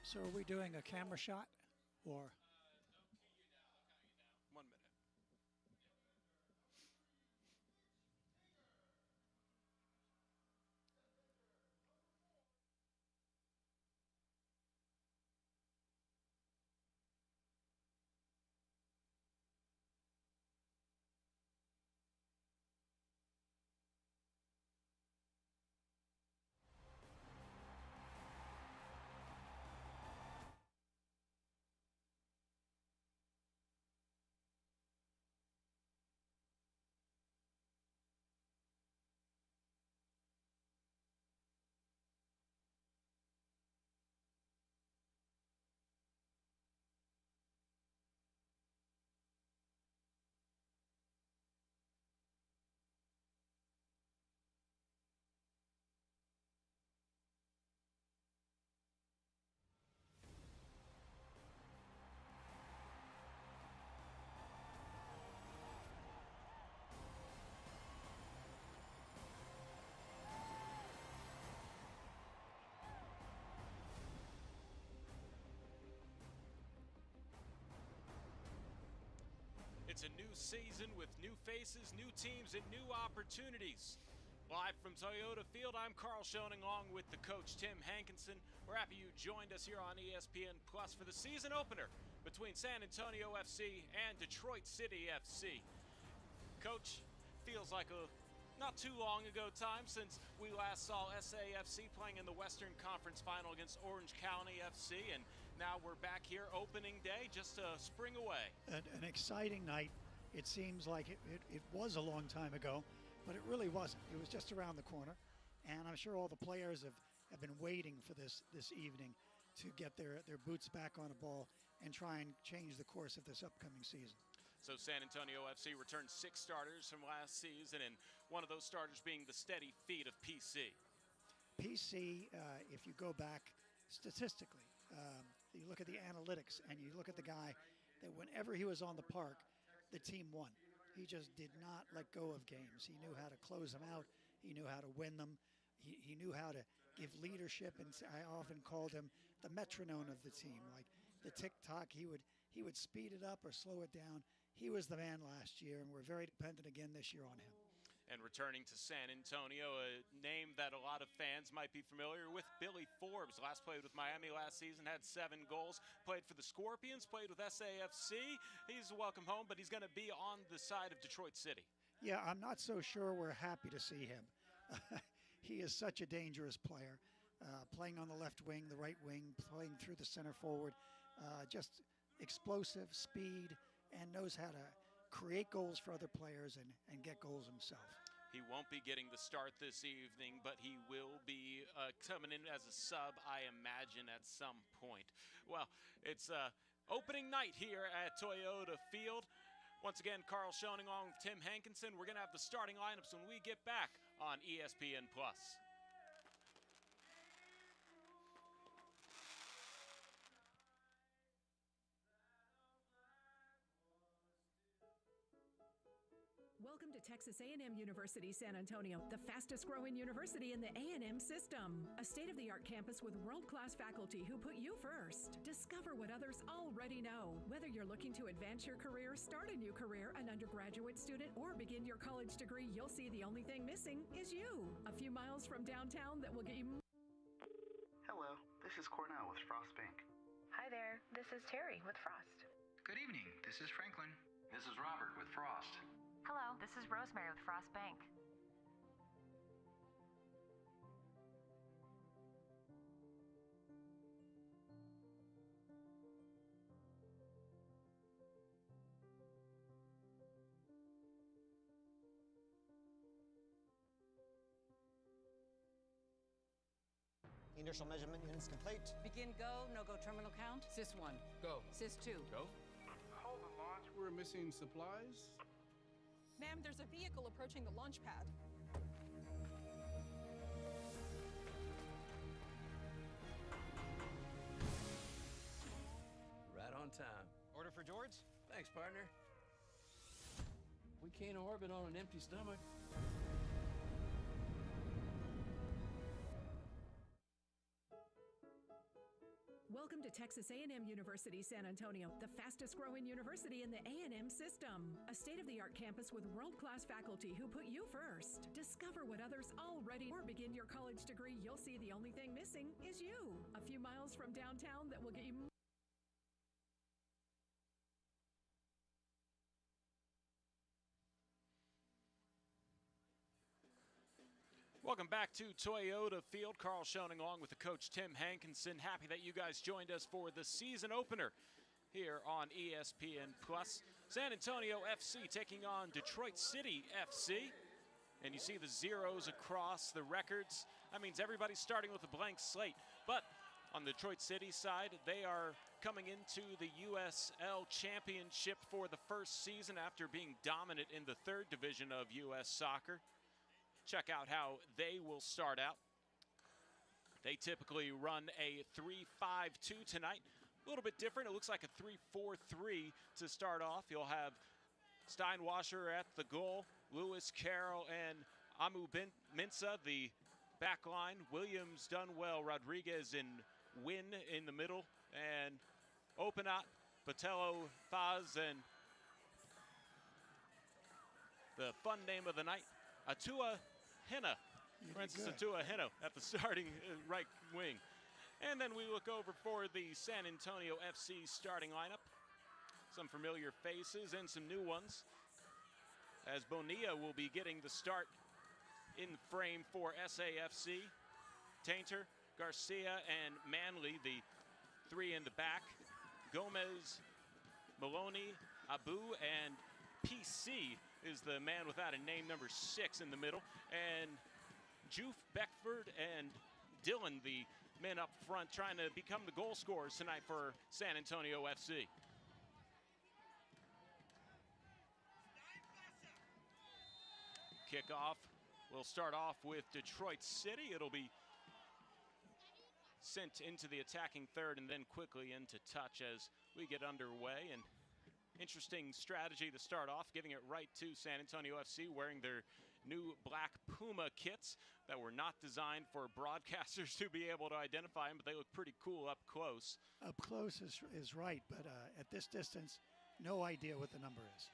So are we doing a camera shot or? 1 minute. It's a new season with new faces, new teams, and new opportunities. Live from Toyota Field, I'm Carl Schoening along with the coach Tim Hankinson. We're happy you joined us here on ESPN Plus for the season opener between San Antonio FC and Detroit City FC. Coach, feels like a not too long ago time since we last saw SAFC playing in the Western Conference Final against Orange County FC, and now we're back here opening day just a spring away. An exciting night. It seems like it was a long time ago, but it really wasn't. It was just around the corner, and I'm sure all the players have been waiting for this evening to get their boots back on a ball and try and change the course of this upcoming season. So San Antonio FC returned 6 starters from last season, and one of those starters being the steady feet of PC. PC, if you go back statistically, you look at the analytics and you look at the guy that whenever he was on the park, the team won. He just did not let go of games. He knew how to close them out. He knew how to win them. He knew how to give leadership, and I often called him the metronome of the team. Like the tick-tock, he would speed it up or slow it down. He was the man last year, and we're very dependent again this year on him. And returning to San Antonio, a name that a lot of fans might be familiar with, Billy Forbes. Last played with Miami last season, had 7 goals, played for the Scorpions, played with SAFC. He's welcome home, but he's going to be on the side of Detroit City. Yeah, I'm not so sure we're happy to see him. He is such a dangerous player, playing on the left wing, the right wing, playing through the center forward, just explosive speed, and knows how to create goals for other players and get goals himself. He won't be getting the start this evening, but he will be coming in as a sub, I imagine, at some point. Well, it's opening night here at Toyota Field. Once again, Carl Schoening along with Tim Hankinson. We're going to have the starting lineups when we get back on ESPN Plus. Welcome to Texas A&M University San Antonio, the fastest growing university in the A&M system. A state-of-the-art campus with world-class faculty who put you first. Discover what others already know. Whether you're looking to advance your career, start a new career, an undergraduate student, or begin your college degree, you'll see the only thing missing is you. A few miles from downtown that will get you... Hello, this is Cornell with Frost Bank. Hi there, this is Terry with Frost. Good evening, this is Franklin. This is Robert with Frost. Hello, this is Rosemary with Frost Bank. Inertial measurement units complete. Begin go, no-go terminal count. Sys 1, Go. Sys 2. Go. Hold the launch. We're missing supplies. Ma'am, there's a vehicle approaching the launch pad. Right on time. Order for George? Thanks, partner. We can't orbit on an empty stomach. Welcome to Texas A&M University San Antonio, the fastest growing university in the A&M system. A state-of-the-art campus with world-class faculty who put you first. Discover what others already or begin your college degree. You'll see the only thing missing is you. A few miles from downtown that will get you. Welcome back to Toyota Field. Carl Schoening along with the coach Tim Hankinson. Happy that you guys joined us for the season opener here on ESPN+. San Antonio FC taking on Detroit City FC. And you see the zeros across the records. That means everybody's starting with a blank slate. But on the Detroit City side, they are coming into the USL Championship for the first season after being dominant in the third division of U.S. soccer. Check out how they will start out. They typically run a 3-5-2 tonight. A little bit different. It looks like a 3-4-3 to start off. You'll have Steinwasser at the goal, Lewis Carroll and Amu Minsa, the back line, Williams, Dunwell, Rodriguez, and Wynn in the middle, and Opinat, Patello, Faz, and the fun name of the night, Atua Henna. Francis Atua Henna at the starting right wing. And then we look over for the San Antonio FC starting lineup. Some familiar faces and some new ones, as Bonilla will be getting the start in frame for SAFC. Tainter, Garcia, and Manley, the three in the back. Gomez, Maloney, Abu, and PC is the man without a name, number 6 in the middle. And Juf, Beckford, and Dillon, the men up front, trying to become the goal scorers tonight for San Antonio FC. Kickoff will start off with Detroit City. It'll be sent into the attacking third and then quickly into touch as we get underway. And interesting strategy to start off, giving it right to San Antonio FC, wearing their new black Puma kits that were not designed for broadcasters to be able to identify them, but they look pretty cool up close. Up close is right, but at this distance, no idea what the number is.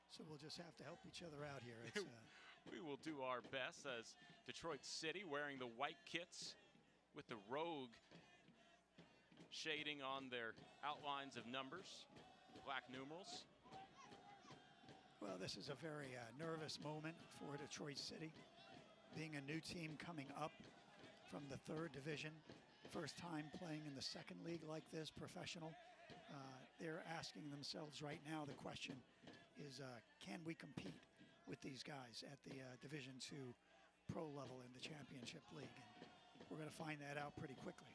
So we'll just have to help each other out here. It's, we will do our best as Detroit City wearing the white kits with the rogue shading on their outlines of numbers. Black numerals. Well, this is a very nervous moment for Detroit City, being a new team coming up from the third division, first time playing in the second league like this, professional. They're asking themselves right now, the question is, can we compete with these guys at the Division II pro level in the Championship League? And we're going to find that out pretty quickly.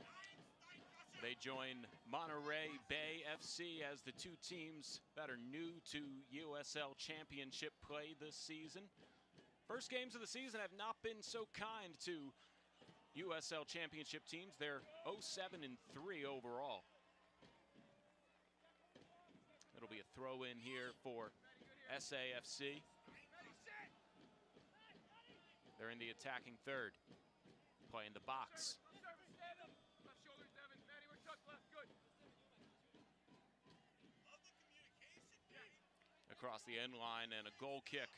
They join Monterey Bay FC as the two teams that are new to USL Championship play this season. First games of the season have not been so kind to USL Championship teams. They're 0-7-3 overall. It'll be a throw in here for SAFC. They're in the attacking third, playing the box. Across the end line, and a goal kick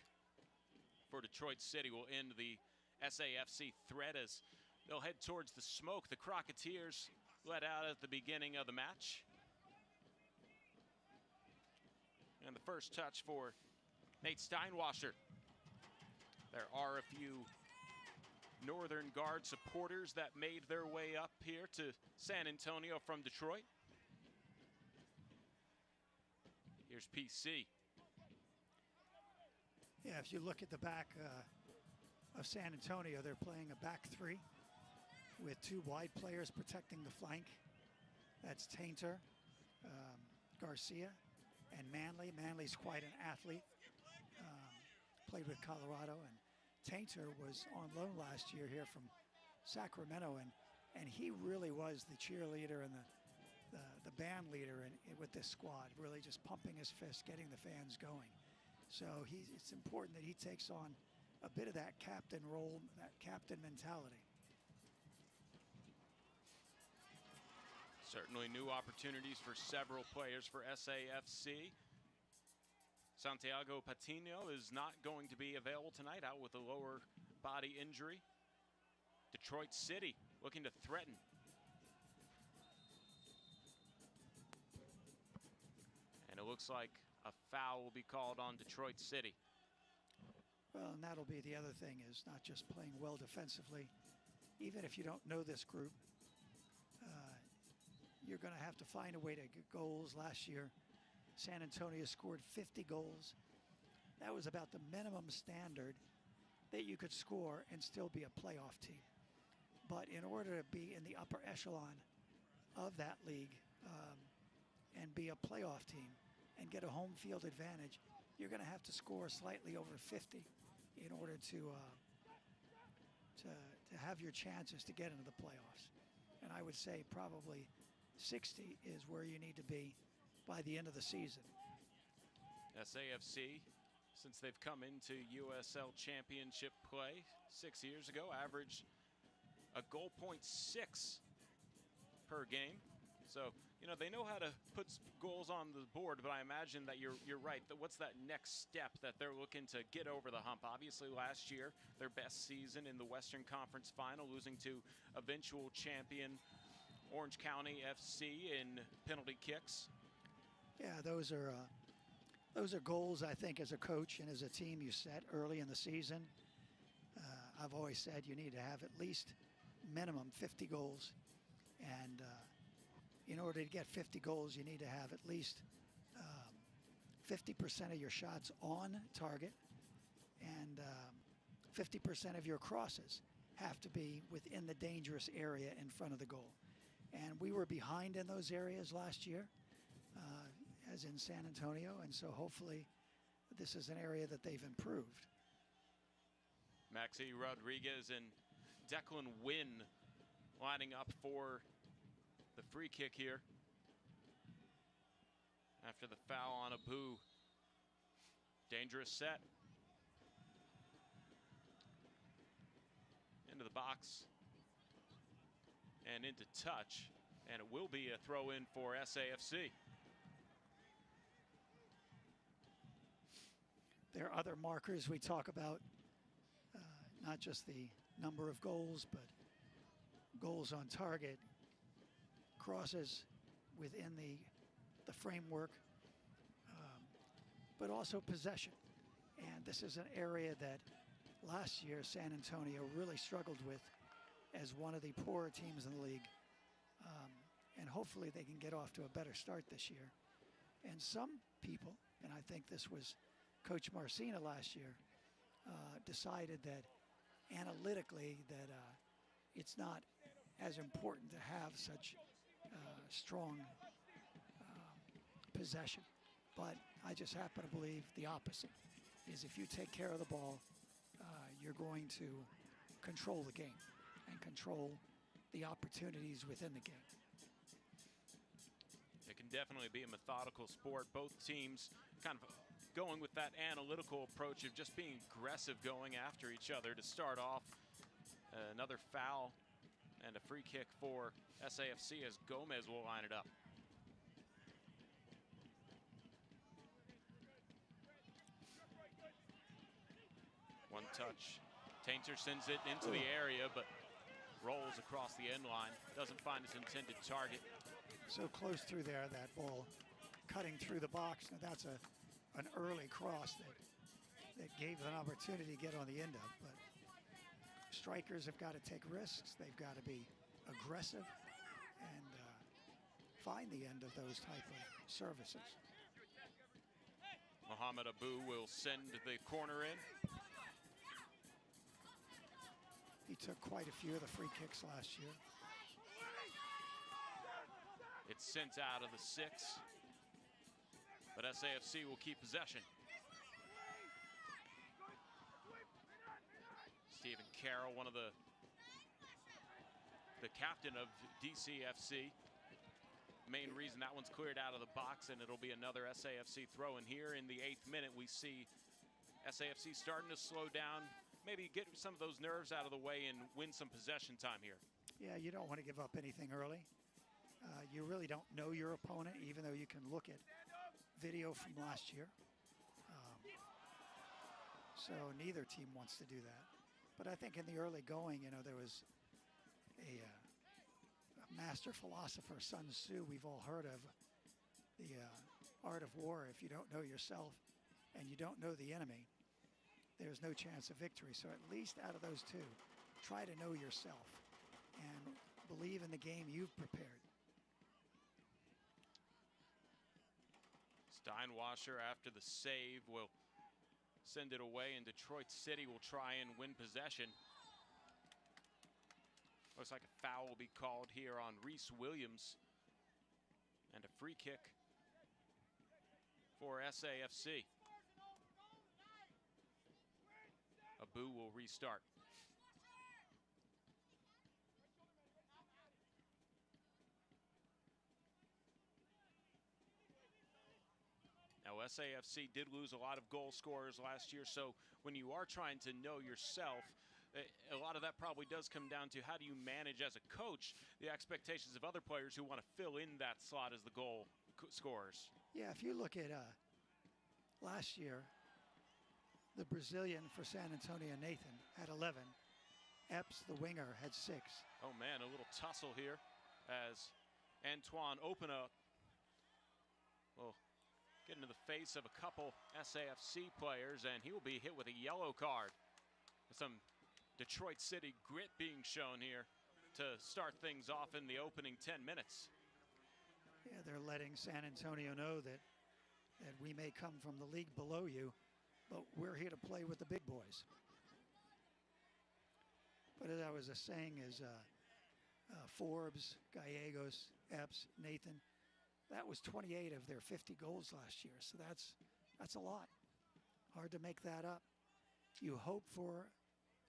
for Detroit City will end the SAFC threat as they'll head towards the smoke. The Crocketeers let out at the beginning of the match. And the first touch for Nate Steinwasser. There are a few Northern Guard supporters that made their way up here to San Antonio from Detroit. Here's PC. Yeah, if you look at the back of San Antonio, they're playing a back three with two wide players protecting the flank. That's Tainter, Garcia, and Manley. Manley's quite an athlete, played with Colorado, and Tainter was on loan last year here from Sacramento, and he really was the cheerleader and the band leader with this squad, really just pumping his fist, getting the fans going. So it's important that he takes on a bit of that captain role, that captain mentality. Certainly new opportunities for several players for SAFC. Santiago Patino is not going to be available tonight, out with a lower body injury. Detroit City looking to threaten. And it looks like a foul will be called on Detroit City. Well, and that'll be the other thing, is not just playing well defensively. Even if you don't know this group, you're going to have to find a way to get goals. Last year, San Antonio scored 50 goals. That was about the minimum standard that you could score and still be a playoff team. But in order to be in the upper echelon of that league and be a playoff team and get a home field advantage, you're going to have to score slightly over 50 in order to have your chances to get into the playoffs. And I would say probably 60 is where you need to be by the end of the season. SAFC, since they've come into USL Championship play 6 years ago, averaged a goal .6 per game. So, you know, they know how to put goals on the board, but I imagine that you're right. What's that next step that they're looking to get over the hump? Obviously, last year, their best season in the Western Conference Final, losing to eventual champion Orange County FC in penalty kicks. Yeah, those are goals, I think, as a coach and as a team you set early in the season. I've always said you need to have at least minimum 50 goals. And in order to get 50 goals, you need to have at least 50% of your shots on target, and 50% of your crosses have to be within the dangerous area in front of the goal. And we were behind in those areas last year, as in San Antonio, and so hopefully this is an area that they've improved. Maxi Rodriguez and Declan Wynn lining up for the free kick here after the foul on Abu. Dangerous set. Into the box and into touch, and it will be a throw in for SAFC. There are other markers we talk about, not just the number of goals, but goals on target, crosses within the framework, but also possession. And this is an area that last year San Antonio really struggled with as one of the poorer teams in the league. And hopefully they can get off to a better start this year. And some people, and I think this was Coach Marcina last year, decided that analytically that it's not as important to have such strong possession. But I just happen to believe the opposite, is if you take care of the ball, you're going to control the game and control the opportunities within the game. It can definitely be a methodical sport. Both teams kind of going with that analytical approach of just being aggressive, going after each other to start off. Another foul and a free kick for SAFC as Gomez will line it up. One touch. Tainter sends it into the area, but rolls across the end line. Doesn't find its intended target. So close through there, that ball cutting through the box. Now that's an early cross that gave an opportunity to get on the end of. But strikers have got to take risks. They've got to be aggressive and find the end of those type of services. Mohamed Abu will send the corner in. He took quite a few of the free kicks last year. It's sent out of the 6, but SAFC will keep possession. Stephen Carroll, one of the captain of DCFC. Main reason that one's cleared out of the box, and it'll be another SAFC throw in here. In the 8th minute, we see SAFC starting to slow down, maybe get some of those nerves out of the way and win some possession time here. Yeah, you don't want to give up anything early. You really don't know your opponent, even though you can look at video from last year. So neither team wants to do that. But I think in the early going, there was a master philosopher, Sun Tzu, we've all heard of, the art of war. If you don't know yourself and you don't know the enemy, there's no chance of victory. So at least out of those two, try to know yourself and believe in the game you've prepared. Steinwasser, after the save, will send it away, and Detroit City will try and win possession. Looks like a foul will be called here on Reese Williams, and a free kick for SAFC. Abu will restart. Now, SAFC did lose a lot of goal scorers last year, so when you are trying to know yourself, a lot of that probably does come down to how do you manage as a coach the expectations of other players who want to fill in that slot as the goal scorers. Yeah, if you look at last year, the Brazilian for San Antonio, Nathan, had 11. Epps, the winger, had 6. Oh, man, a little tussle here as Antoine Opena will get into the face of a couple SAFC players, and he will be hit with a yellow card. Some Detroit City grit being shown here to start things off in the opening 10 minutes. Yeah, they're letting San Antonio know that we may come from the league below you, but we're here to play with the big boys. But as I was saying, Forbes, Gallegos, Epps, Nathan, that was 28 of their 50 goals last year, so that's a lot. Hard to make that up. You hope for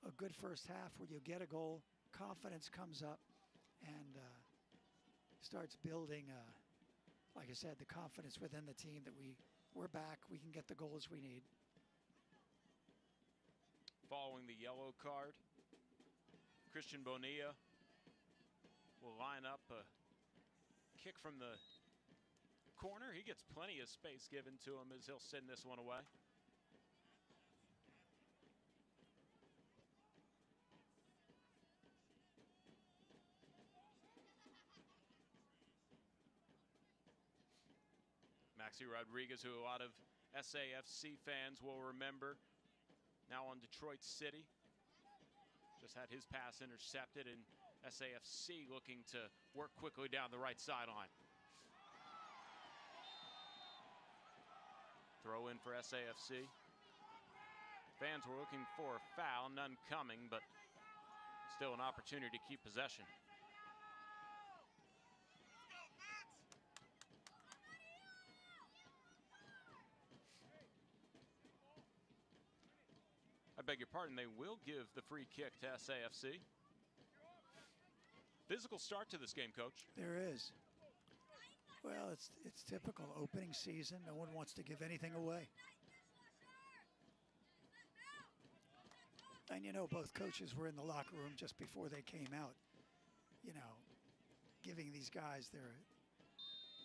a good first half where you get a goal, confidence comes up, and starts building, like I said, the confidence within the team that we're back, we can get the goals we need. Following the yellow card, Christian Bonilla will line up a kick from the corner. He gets plenty of space given to him as he'll send this one away. Maxi Rodriguez, who a lot of SAFC fans will remember, now on Detroit City. Just had his pass intercepted, and SAFC looking to work quickly down the right sideline. Throw in for SAFC. Fans were looking for a foul, none coming, but still an opportunity to keep possession. I beg your pardon, they will give the free kick to SAFC. Physical start to this game, Coach. There is. Well, it's typical opening season. No one wants to give anything away. And both coaches were in the locker room just before they came out, giving these guys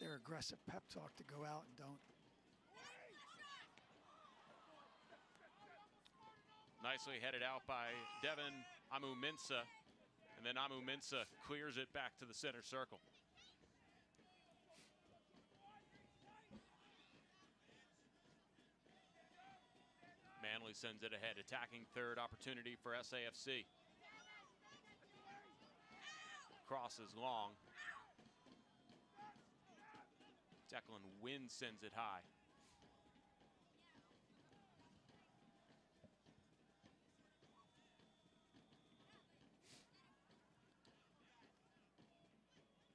their aggressive pep talk to go out and don't. Nicely headed out by Devin Amu-Mensah, and then Amu-Mensah clears it back to the center circle. Manley sends it ahead, attacking third opportunity for SAFC. Cross is long. Declan Wynn sends it high.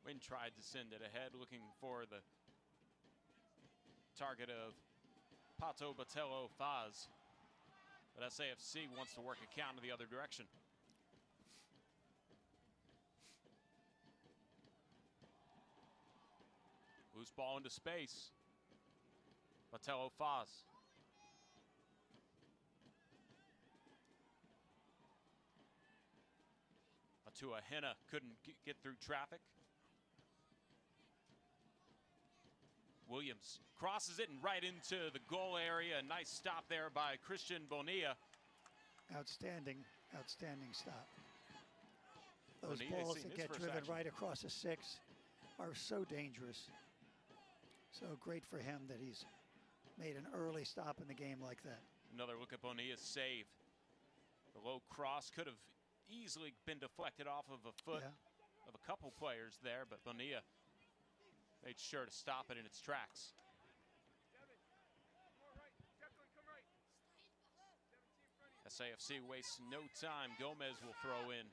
Wynn tried to send it ahead, looking for the target of Pato Botelho Faz. But SAFC wants to work a counter the other direction. Loose ball into space. Botelho Faz. Atua Henna couldn't get through traffic. Williams crosses it and right into the goal area. Nice stop there by Christian Bonilla. Outstanding stop. Those Bonilla balls seeing that his get first driven action. right across the 6 are so dangerous. So great for him that he's made an early stop in the game like that. Another look at Bonilla's save. The low cross could have easily been deflected off of a foot of a couple players there, but Bonilla made sure to stop it in its tracks. SAFC wastes no time. Gomez will throw in.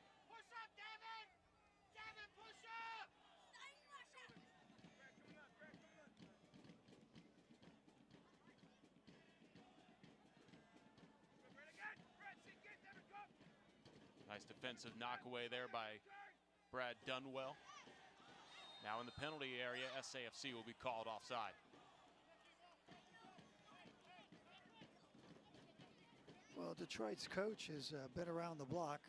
Nice defensive knockaway there by Brad Dunwell. Now in the penalty area, SAFC will be called offside. Well, Detroit's coach has been around the block,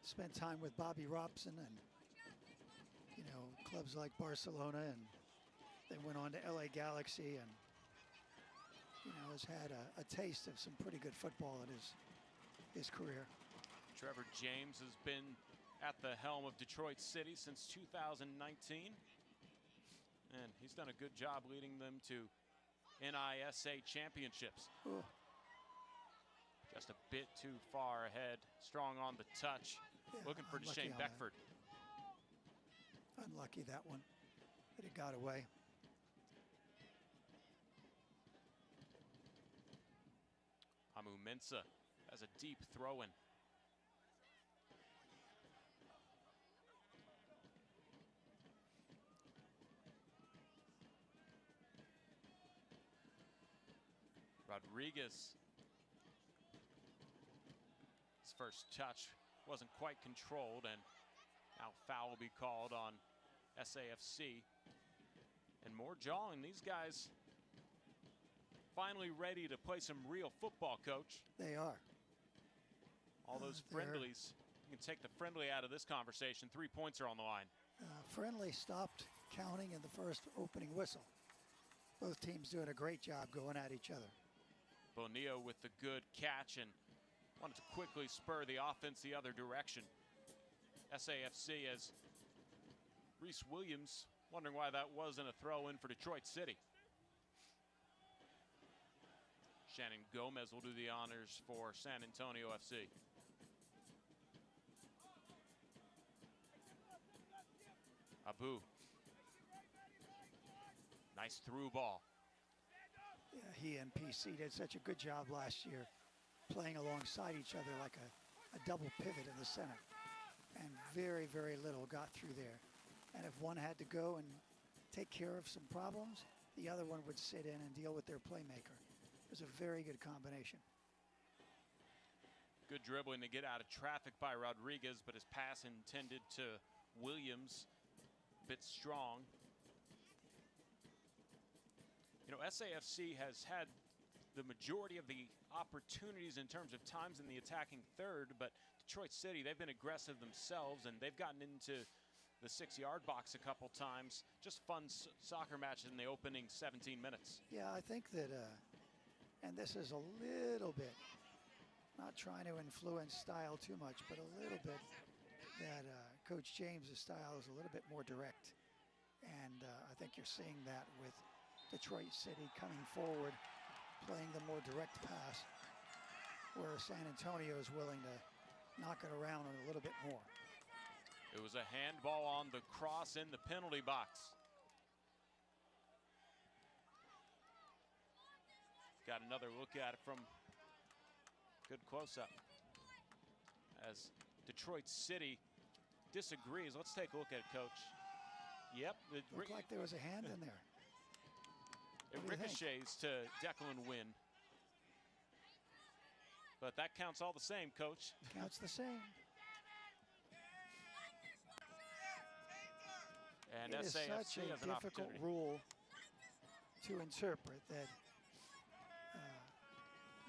spent time with Bobby Robson and, you know, clubs like Barcelona, and then went on to LA Galaxy, and, you know, has had a taste of some pretty good football in his career. Trevor James has been at the helm of Detroit City since 2019, and he's done a good job leading them to NISA championships. Ooh. Just a bit too far ahead, strong on the touch, looking for Shane Beckford. Unlucky that one, but it got away. Amu Mensah has a deep throw-in. Rodriguez. His first touch wasn't quite controlled, and now foul will be called on SAFC. And more jawing. These guys finally ready to play some real football, Coach. They are. All those friendlies. You can take the friendly out of this conversation. 3 points are on the line. Friendly stopped counting in the first opening whistle. Both teams doing a great job going at each other. Bonilla with the good catch and wanted to quickly spur the offense the other direction. SAFC as Reese Williams wondering why that wasn't a throw-in for Detroit City. Shannon Gomez will do the honors for San Antonio FC. Abu. Nice through ball. Yeah, he and PC did such a good job last year playing alongside each other like a double pivot in the center. And very, very little got through there. And if one had to go and take care of some problems, the other one would sit in and deal with their playmaker. It was a very good combination. Good dribbling to get out of traffic by Rodriguez, but his pass intended to Williams, a bit strong. You know, SAFC has had the majority of the opportunities in terms of times in the attacking third, but Detroit City, they've been aggressive themselves, and they've gotten into the 6-yard box a couple times. Just fun soccer matches in the opening 17 minutes. Yeah, I think that, and this is a little bit, not trying to influence style too much, but a little bit that Coach James' style is a little bit more direct. And I think you're seeing that with Detroit City coming forward, playing the more direct pass, where San Antonio is willing to knock it around a little bit more. It was a handball on the cross in the penalty box. Got another look at it from good close-up. As Detroit City disagrees. Let's take a look at it, Coach. Yep. It looked like there was a hand in there. It ricochets to Declan Wynn. But that counts all the same, Coach. Counts the same. And it is such a difficult rule to interpret that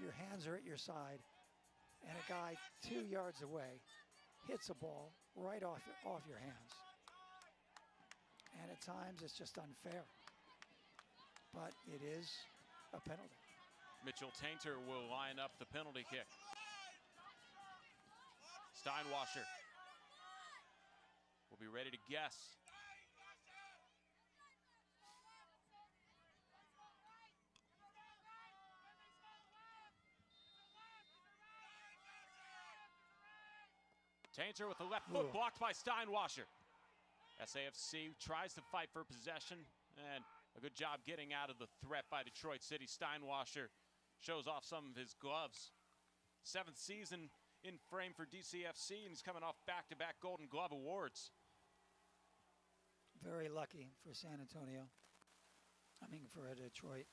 your hands are at your side and a guy 2 yards away hits a ball right off your hands. And at times it's just unfair. but it is a penalty. Mitchell Tainter will line up the penalty kick. Steinwasser will be ready to guess. Tainter with the left foot blocked by Steinwasser. SAFC tries to fight for possession, and a good job getting out of the threat by Detroit City. Steinwasser shows off some of his gloves. 7th season in frame for DCFC, and he's coming off back-to-back Golden Glove awards. Very lucky for San Antonio. I mean, for Detroit.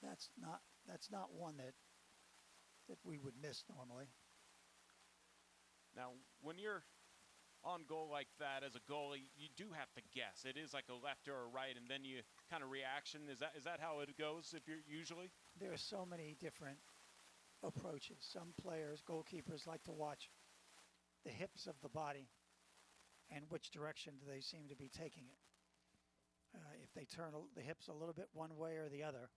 That's not one that we would miss normally. Now, when you're on goal like that as a goalie, you do have to guess. It is like a left or a right, and then you kind of reaction. Is that how it goes if you're usually? There are so many different approaches. Some players, goalkeepers, like to watch the hips of the body and which direction do they seem to be taking it. If they turn the hips a little bit one way or the other,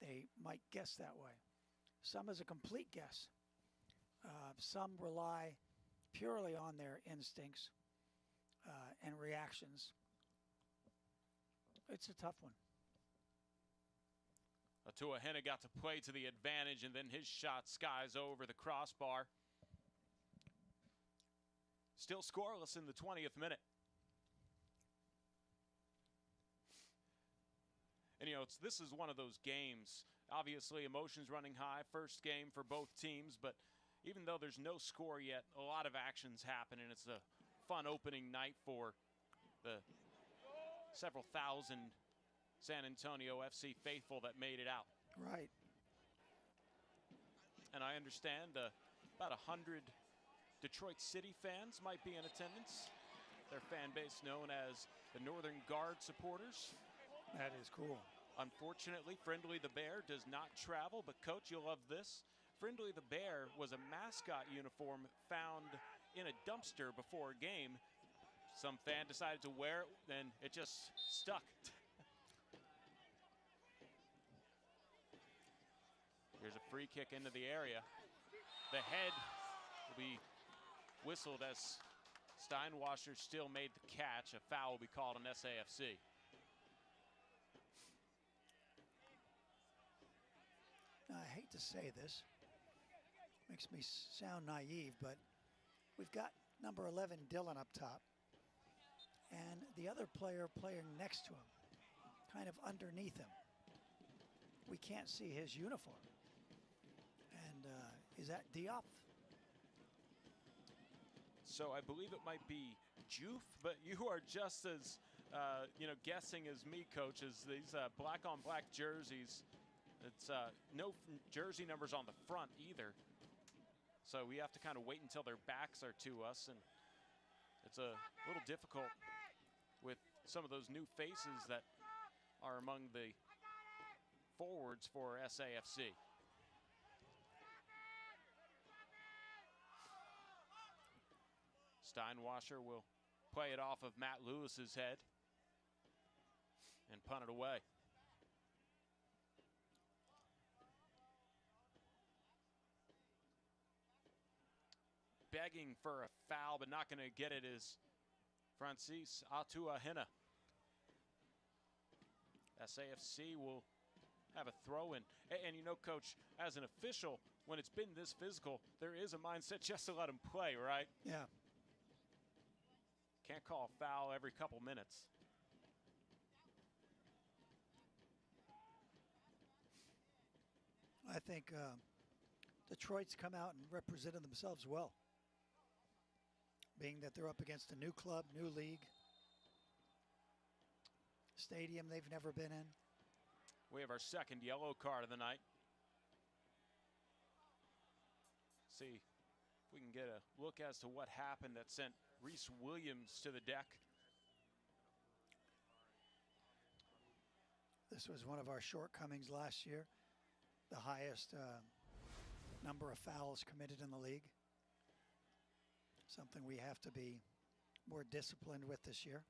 they might guess that way. Some is a complete guess. Some rely purely on their instincts and reactions. It's a tough one. Atua Henna got to play to the advantage, and then his shot skies over the crossbar. Still scoreless in the 20th minute. And, this is one of those games. Obviously, emotions running high. First game for both teams, but even though there's no score yet, a lot of action's happening. It's a fun opening night for the several thousand San Antonio FC faithful that made it out. Right. And I understand about 100 Detroit City fans might be in attendance. Their fan base known as the Northern Guard supporters. That is cool. Unfortunately, Friendly the Bear does not travel, but Coach, you'll love this. Friendly the Bear was a mascot uniform found in a dumpster before a game. Some fan decided to wear it, and it just stuck. Here's a free kick into the area. The head will be whistled as Steinwasser still made the catch. A foul will be called on SAFC. Now, I hate to say this. Makes me sound naive, but we've got number 11, Dylan, up top. And the other player playing next to him, kind of underneath him. We can't see his uniform. And is that Diop? So I believe it might be Joof, but you are just as, guessing as me, Coach, as these black-on-black jerseys. It's no jersey numbers on the front either. So we have to kind of wait until their backs are to us, and it's a little difficult with some of those new faces that are among the forwards for SAFC. Steinwasser will play it off of Matt Lewis's head and punt it away. Begging for a foul, but not going to get it, is Francis Atua Henna. SAFC will have a throw-in. And Coach, as an official, when it's been this physical, there is a mindset just to let him play, right? Yeah. Can't call a foul every couple minutes. I think Detroit's come out and represented themselves well. Being that they're up against a new club, new league, stadium they've never been in. We have our second yellow card of the night. See if we can get a look as to what happened that sent Reese Williams to the deck. This was one of our shortcomings last year. The highest number of fouls committed in the league. Something we have to be more disciplined with this year.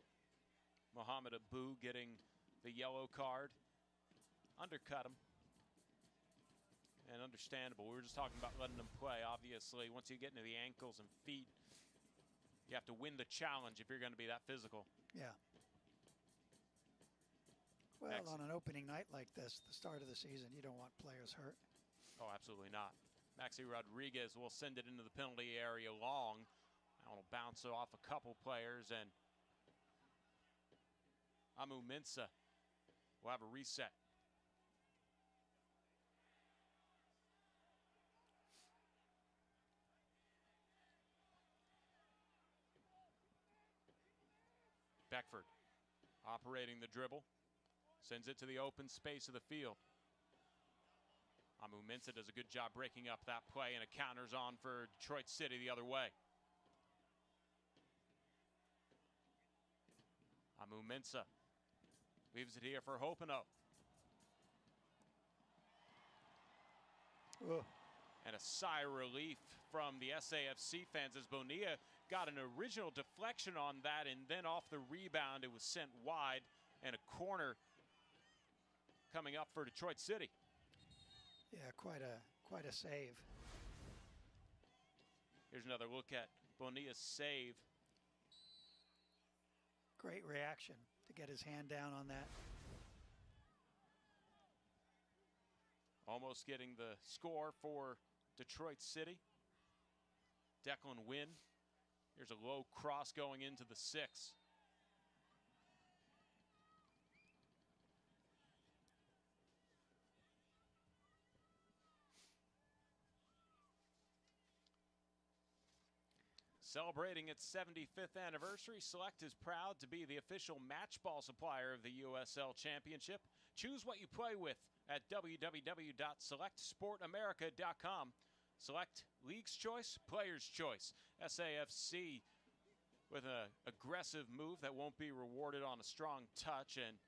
Mohamed Abu getting the yellow card. Undercut him. And understandable. We were just talking about letting them play. Obviously, once you get into the ankles and feet, you have to win the challenge if you're going to be that physical. Yeah. Well, on an opening night like this, the start of the season, you don't want players hurt. Oh, absolutely not. Maxi Rodriguez will send it into the penalty area long. Now it'll bounce off a couple players, and Amu Mensah will have a reset. Beckford operating the dribble. Sends it to the open space of the field. Amu Mensah does a good job breaking up that play, and it counters on for Detroit City the other way. Amu Mensah leaves it here for Hopino. And a sigh of relief from the SAFC fans as Bonilla got an original deflection on that, and then off the rebound it was sent wide, and a corner coming up for Detroit City. Yeah, quite a save. Here's another look at Bonilla's save. Great reaction to get his hand down on that. Almost getting the score for Detroit City. Declan Wynn. Here's a low cross going into the 6. Celebrating its 75th anniversary, Select is proud to be the official match ball supplier of the USL Championship. Choose what you play with at www.selectsportamerica.com. Select, League's choice, player's choice. SAFC with an aggressive move that won't be rewarded on a strong touch, and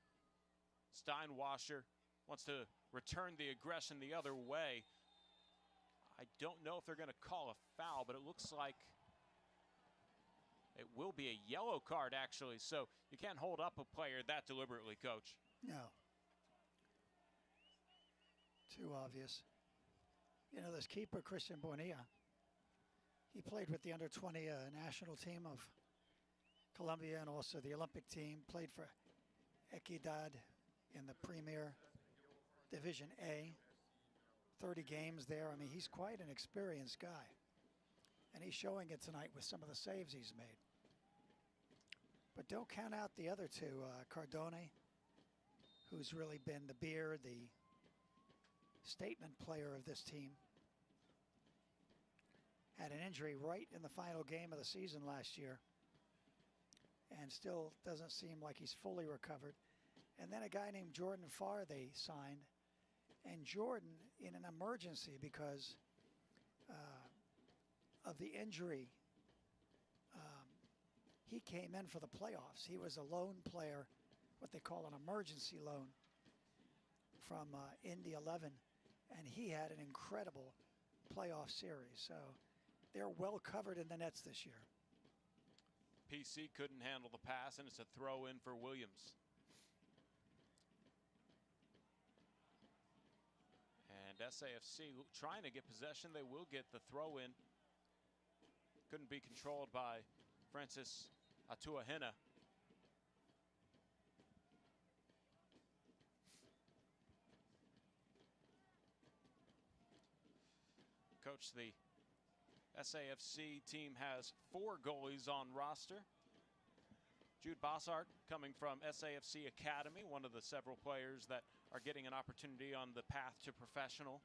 Steinwasser wants to return the aggression the other way. I don't know if they're going to call a foul, but it looks like it will be a yellow card, actually, so you can't hold up a player that deliberately, Coach. No. Too obvious. You know, this keeper, Christian Bonilla, he played with the under-20 national team of Colombia and also the Olympic team, played for Equidad in the Premier Division A, 30 games there. I mean, he's quite an experienced guy, and he's showing it tonight with some of the saves he's made. But don't count out the other two, Cardone, who's really been the beard, the statement player of this team. Had an injury right in the final game of the season last year, and still doesn't seem like he's fully recovered. And then a guy named Jordan Farr they signed, and Jordan, in an emergency because of the injury, he came in for the playoffs. He was a loan player, what they call an emergency loan from Indy 11, and he had an incredible playoff series. So they're well covered in the nets this year. PC couldn't handle the pass, and it's a throw in for Williams. And SAFC trying to get possession. They will get the throw in. Couldn't be controlled by Francis Atuahena. Coach, the SAFC team has 4 goalies on roster. Jude Bossart coming from SAFC Academy, one of the several players that are getting an opportunity on the path to professional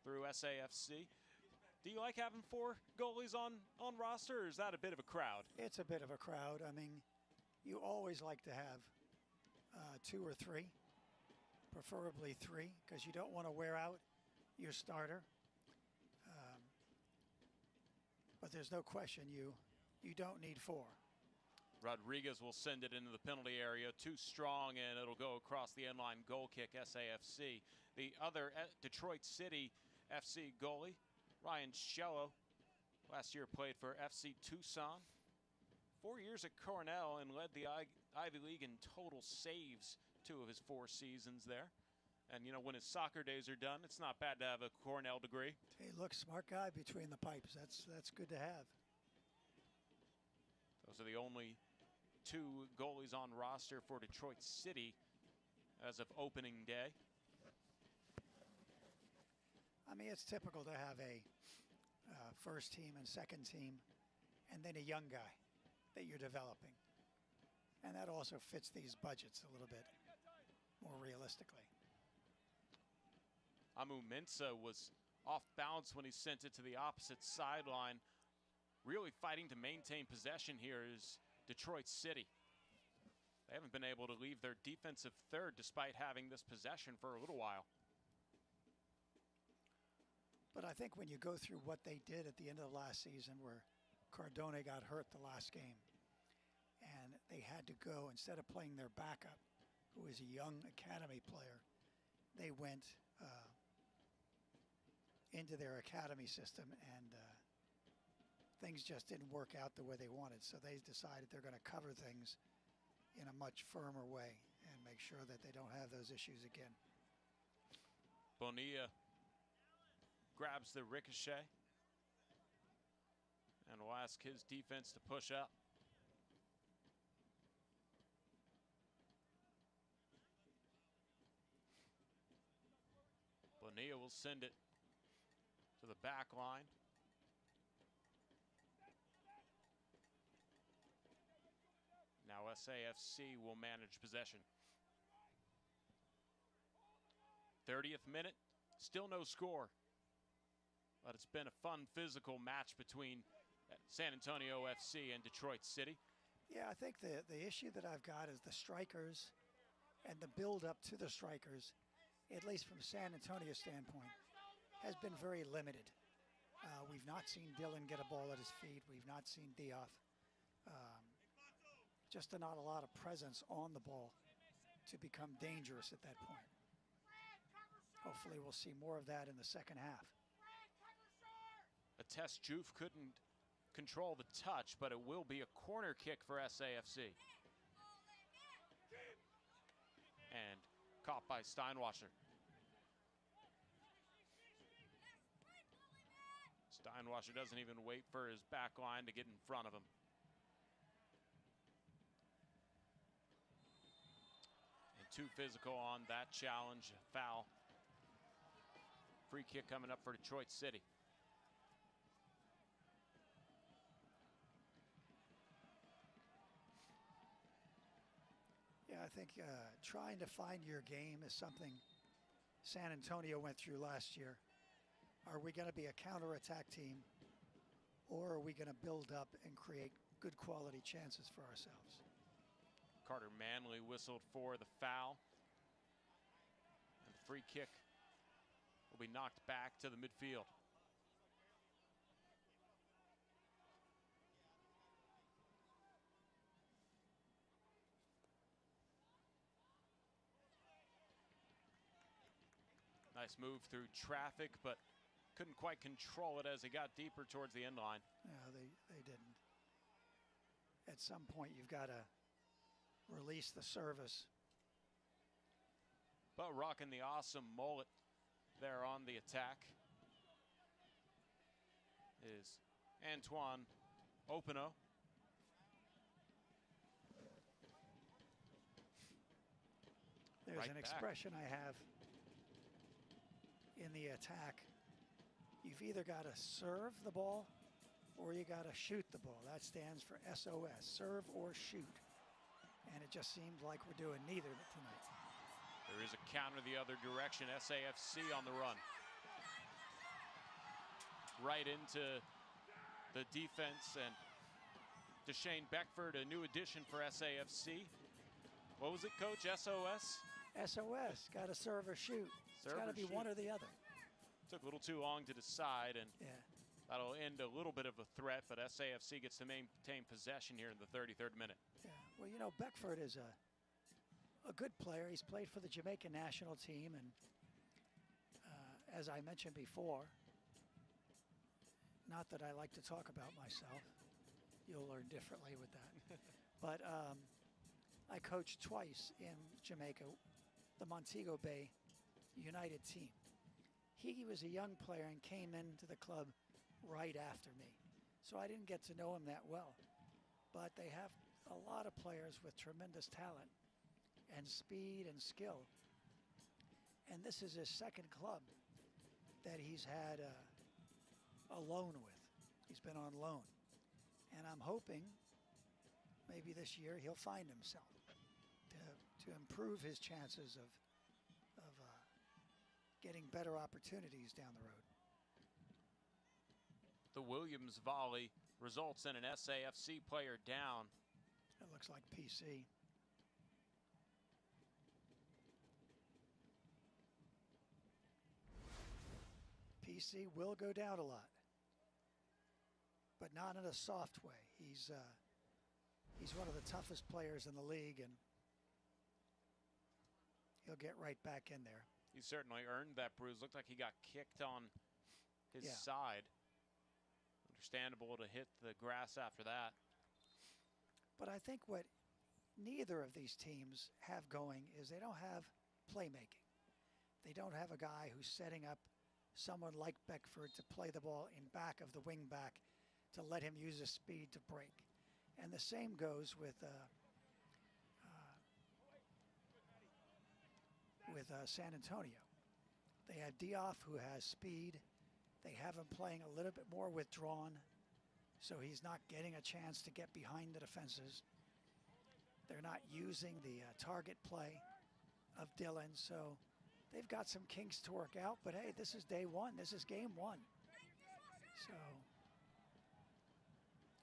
through SAFC. Do you like having 4 goalies on roster, or is that a bit of a crowd? It's a bit of a crowd. I mean, you always like to have 2 or 3, preferably 3, because you don't want to wear out your starter. But there's no question you don't need 4. Rodriguez will send it into the penalty area. Too strong, and it'll go across the end line. Goal kick, SAFC. The other Detroit City FC goalie, Ryan Schello, last year played for FC Tucson. 4 years at Cornell and led the Ivy League in total saves 2 of his 4 seasons there. And, you know, when his soccer days are done, it's not bad to have a Cornell degree. Hey, look, smart guy between the pipes. That's good to have. Those are the only 2 goalies on roster for Detroit City as of opening day. I mean, it's typical to have a first team and second team and then a young guy that you're developing. And that also fits these budgets a little bit more realistically. Amu Mensah was off balance when he sent it to the opposite sideline. Really fighting to maintain possession here is Detroit City. They haven't been able to leave their defensive third despite having this possession for a little while. But I think when you go through what they did at the end of the last season where Cardone got hurt the last game and they had to go, instead of playing their backup, who is a young academy player, they went into their academy system and things just didn't work out the way they wanted. So they decided they're going to cover things in a much firmer way and make sure that they don't have those issues again. Bonilla grabs the ricochet and will ask his defense to push up. Bonilla will send it to the back line. Now SAFC will manage possession. 30th minute, still no score. But it's been a fun physical match between San Antonio FC and Detroit City. Yeah, I think the issue that I've got is the strikers and the build up to the strikers, at least from San Antonio's standpoint, has been very limited. We've not seen Dylan get a ball at his feet. We've not seen Diouf. Just not a lot of presence on the ball to become dangerous at that point. Hopefully we'll see more of that in the second half. A test Juve couldn't control the touch, but it will be a corner kick for SAFC. And caught by Steinwasser. Steinwasser doesn't even wait for his back line to get in front of him. And too physical on that challenge, foul. Free kick coming up for Detroit City. Yeah, I think trying to find your game is something San Antonio went through last year. Are we going to be a counterattack team, or are we going to build up and create good quality chances for ourselves? Carter Manley whistled for the foul. And the free kick will be knocked back to the midfield. Nice move through traffic, but couldn't quite control it as he got deeper towards the end line. No, they didn't. At some point, you've got to release the service. But rocking the awesome mullet there on the attack is Antoine Opino. There's Right an back. expression I have in the attack. You've either got to serve the ball or you got to shoot the ball. That stands for SOS, serve or shoot. And it just seems like we're doing neither tonight. There is a counter the other direction. SAFC on the run. Right into the defense, and Deshane Beckford, a new addition for SAFC. What was it, Coach? SOS? SOS, got to serve or shoot. It's got to be one or the other. Took a little too long to decide, and yeah, that'll end a little bit of a threat, but SAFC gets to maintain possession here in the 33rd minute. Yeah, well, you know, Beckford is a good player. He's played for the Jamaican national team, and as I mentioned before, not that I like to talk about myself. You'll learn differently with that. But I coached twice in Jamaica, the Montego Bay United team. He was a young player and came into the club right after me. So I didn't get to know him that well. But they have a lot of players with tremendous talent and speed and skill. And this is his second club that he's had a loan with. He's been on loan. And I'm hoping maybe this year he'll find himself to improve his chances of getting better opportunities down the road. The Williams volley results in an SAFC player down. It looks like PC. PC will go down a lot, but not in a soft way. He's one of the toughest players in the league, and he'll get right back in there. He certainly earned that bruise. Looked like he got kicked on his side. Understandable to hit the grass after that. But I think what neither of these teams have going is they don't have playmaking. They don't have a guy who's setting up someone like Beckford to play the ball in back of the wing back to let him use his speed to break. And the same goes with San Antonio. They have Diouf, who has speed. They have him playing a little bit more withdrawn, so he's not getting a chance to get behind the defenses. They're not using the target play of Dillon, so they've got some kinks to work out. But hey, this is day one. This is game one. So,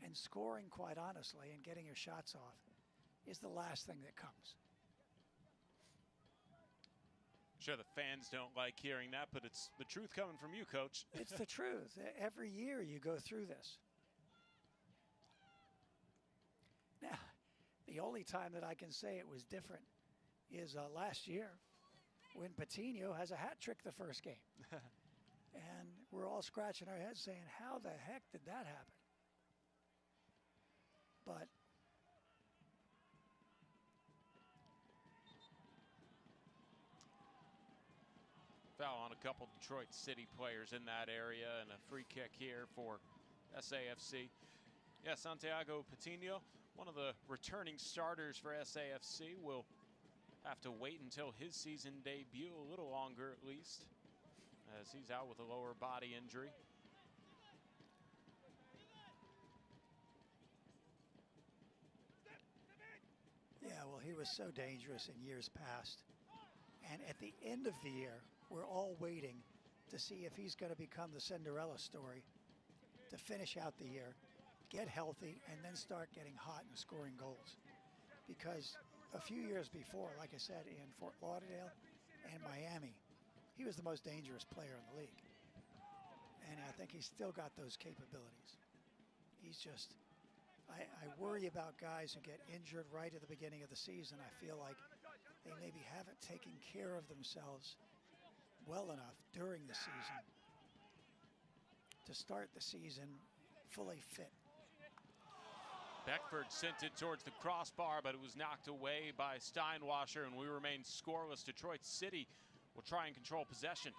and scoring, quite honestly, and getting your shots off is the last thing that comes. Sure, the fans don't like hearing that, but it's the truth coming from you, Coach. It's the truth. Every year you go through this. Now, the only time that I can say it was different is last year when Patino has a hat trick the first game. And we're all scratching our heads saying, how the heck did that happen? But foul on a couple Detroit City players in that area, and a free kick here for SAFC. Yeah, Santiago Patino, one of the returning starters for SAFC, will have to wait until his season debut, a little longer at least, as he's out with a lower body injury. Yeah, well, he was so dangerous in years past. And at the end of the year, we're all waiting to see if he's going to become the Cinderella story to finish out the year, get healthy, and then start getting hot and scoring goals. Because a few years before, like I said, in Fort Lauderdale and Miami, he was the most dangerous player in the league. And I think he's still got those capabilities. He's just, I worry about guys who get injured right at the beginning of the season. I feel like they maybe haven't taken care of themselves well enough during the season to start the season fully fit. Beckford sent it towards the crossbar, but it was knocked away by Steinwasser, and we remain scoreless. Detroit City will try and control possession.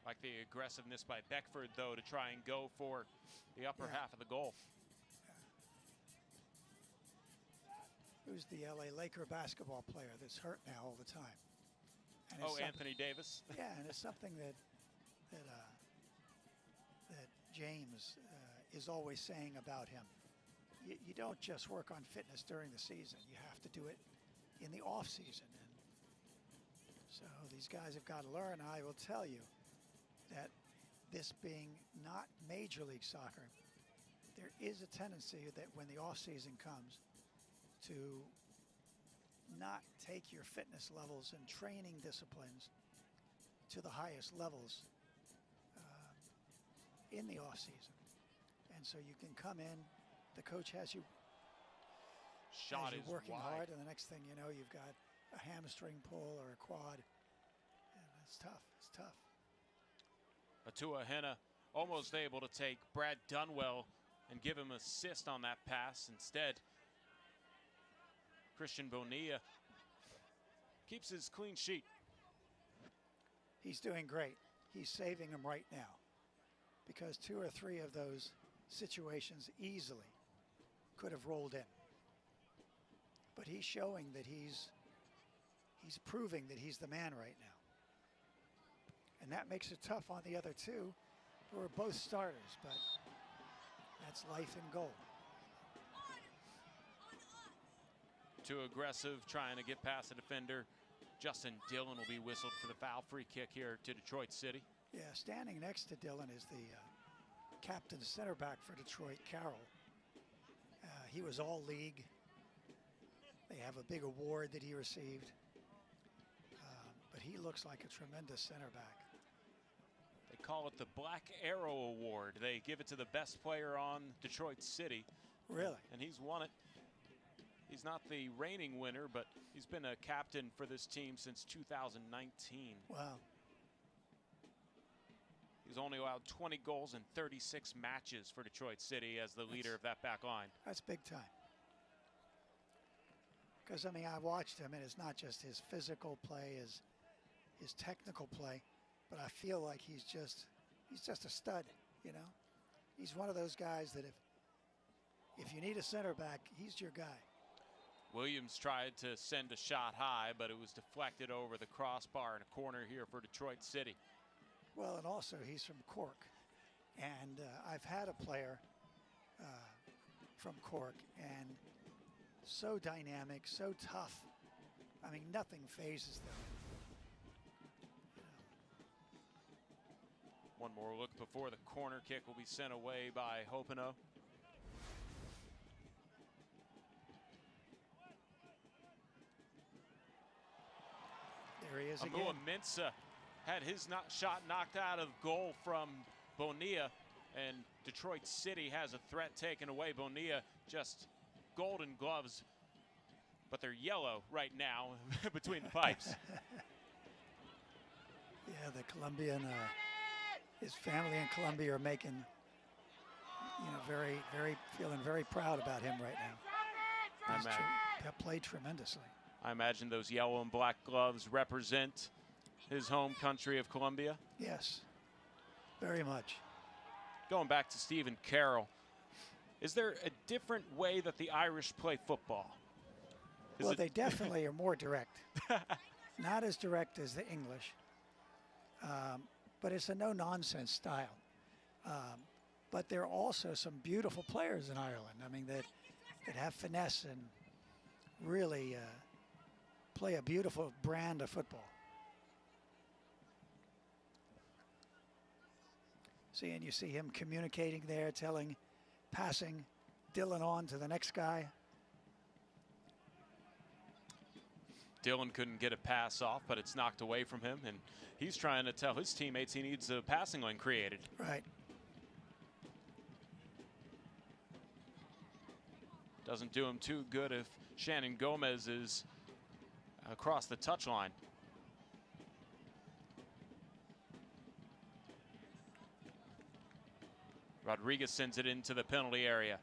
Like the aggressiveness by Beckford, though, to try and go for the upper half of the goal. Who's the LA Laker basketball player that's hurt now all the time? And Anthony Davis. Yeah, and it's something that James is always saying about him. You don't just work on fitness during the season. You have to do it in the off season. And so these guys have got to learn. I will tell you that this being not Major League Soccer, there is a tendency that when the off season comes, to not take your fitness levels and training disciplines to the highest levels in the off season. And so you can come in, the coach has you working hard, and the next thing you know, you've got a hamstring pull or a quad. And it's tough. It's tough. Atua Henna almost able to take Brad Dunwell and give him an assist on that pass. Instead, Christian Bonilla keeps his clean sheet. He's doing great. He's saving them right now, because 2 or 3 of those situations easily could have rolled in. But he's showing that he's proving that he's the man right now. And that makes it tough on the other 2, who are both starters, but that's life in goal. Too aggressive, trying to get past the defender. Justin Dillon will be whistled for the foul. Free kick here to Detroit City. Yeah, standing next to Dillon is the captain center back for Detroit, Carroll. He was all league. They have a big award that he received. But he looks like a tremendous center back. They call it the Black Arrow Award. They give it to the best player on Detroit City. Really? And he's won it. He's not the reigning winner, but he's been a captain for this team since 2019. Wow. He's only allowed 20 goals in 36 matches for Detroit City as the leader of that back line. That's big time. Because, I mean, I watched him, and it's not just his physical play, his technical play, but I feel like he's just a stud, you know? He's one of those guys that if you need a center back, he's your guy. Williams tried to send a shot high, but it was deflected over the crossbar in a corner here for Detroit City. Well, and also he's from Cork, and I've had a player from Cork, and so dynamic, so tough. I mean, nothing phases them. One more look before the corner kick will be sent away by Hopino. There he is again. Amua Mensah had his shot knocked out of goal from Bonilla, and Detroit City has a threat taken away. Bonilla just golden gloves, but they're yellow right now between the pipes. Yeah, the Colombian, his family in Colombia are making, feeling very proud about him right now. He's played tremendously. I imagine those yellow and black gloves represent his home country of Colombia. Yes, very much. Going back to Stephen Carroll, is there a different way that the Irish play football? Well, they definitely are more direct. Not as direct as the English, but it's a no-nonsense style. But there are also some beautiful players in Ireland. I mean, that have finesse and really play a beautiful brand of football. See, and you see him communicating there, passing Dillon on to the next guy. Dillon couldn't get a pass off, but it's knocked away from him, and he's trying to tell his teammates he needs a passing lane created. Right. Doesn't do him too good if Shannon Gomez is across the touchline. Rodriguez sends it into the penalty area.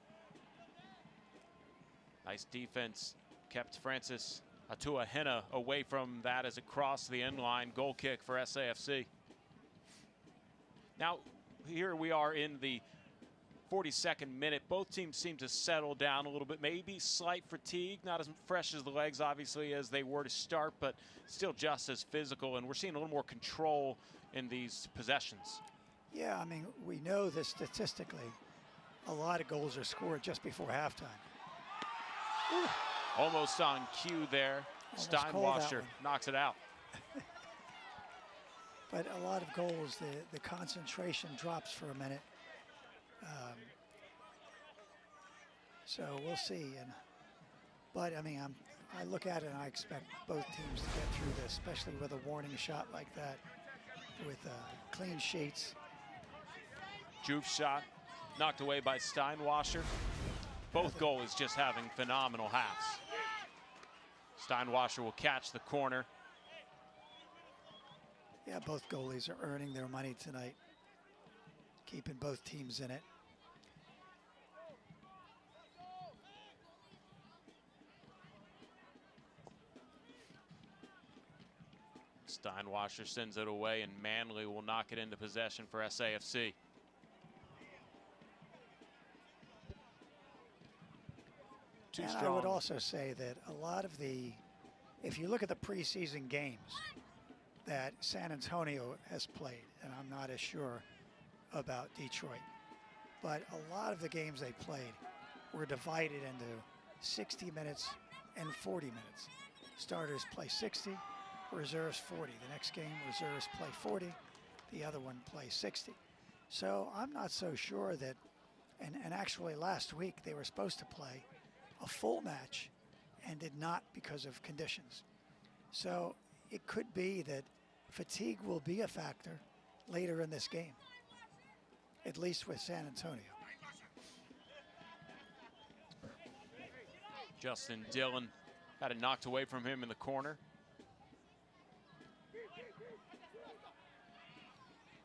Nice defense. Kept Francis Atua-Henna away from that as it crossed the end line. Goal kick for SAFC. Now, here we are in the 42nd minute. Both teams seem to settle down a little bit. Maybe slight fatigue, not as fresh as the legs, obviously, as they were to start, but still just as physical. And we're seeing a little more control in these possessions. Yeah, I mean, we know that statistically, a lot of goals are scored just before halftime. Ooh. Almost on cue there. Steinwasser knocks it out. But a lot of goals, the concentration drops for a minute. So we'll see. But I mean, I look at it and I expect both teams to get through this, especially with a warning shot like that, with clean sheets. Juve's shot knocked away by Steinwasser. Both goalies just having phenomenal halves. Steinwasser will catch the corner. Yeah, both goalies are earning their money tonight, keeping both teams in it. Steinwasser sends it away, and Manley will knock it into possession for SAFC. And I would also say that a lot of if you look at the preseason games that San Antonio has played, and I'm not as sure about Detroit, but a lot of the games they played were divided into 60 minutes and 40 minutes. Starters play 60, reserves 40. The next game, reserves play 40. The other one plays 60. So I'm not so sure that, and actually last week they were supposed to play a full match and did not because of conditions. So it could be that fatigue will be a factor later in this game, at least with San Antonio. Justin Dillon had it knocked away from him in the corner.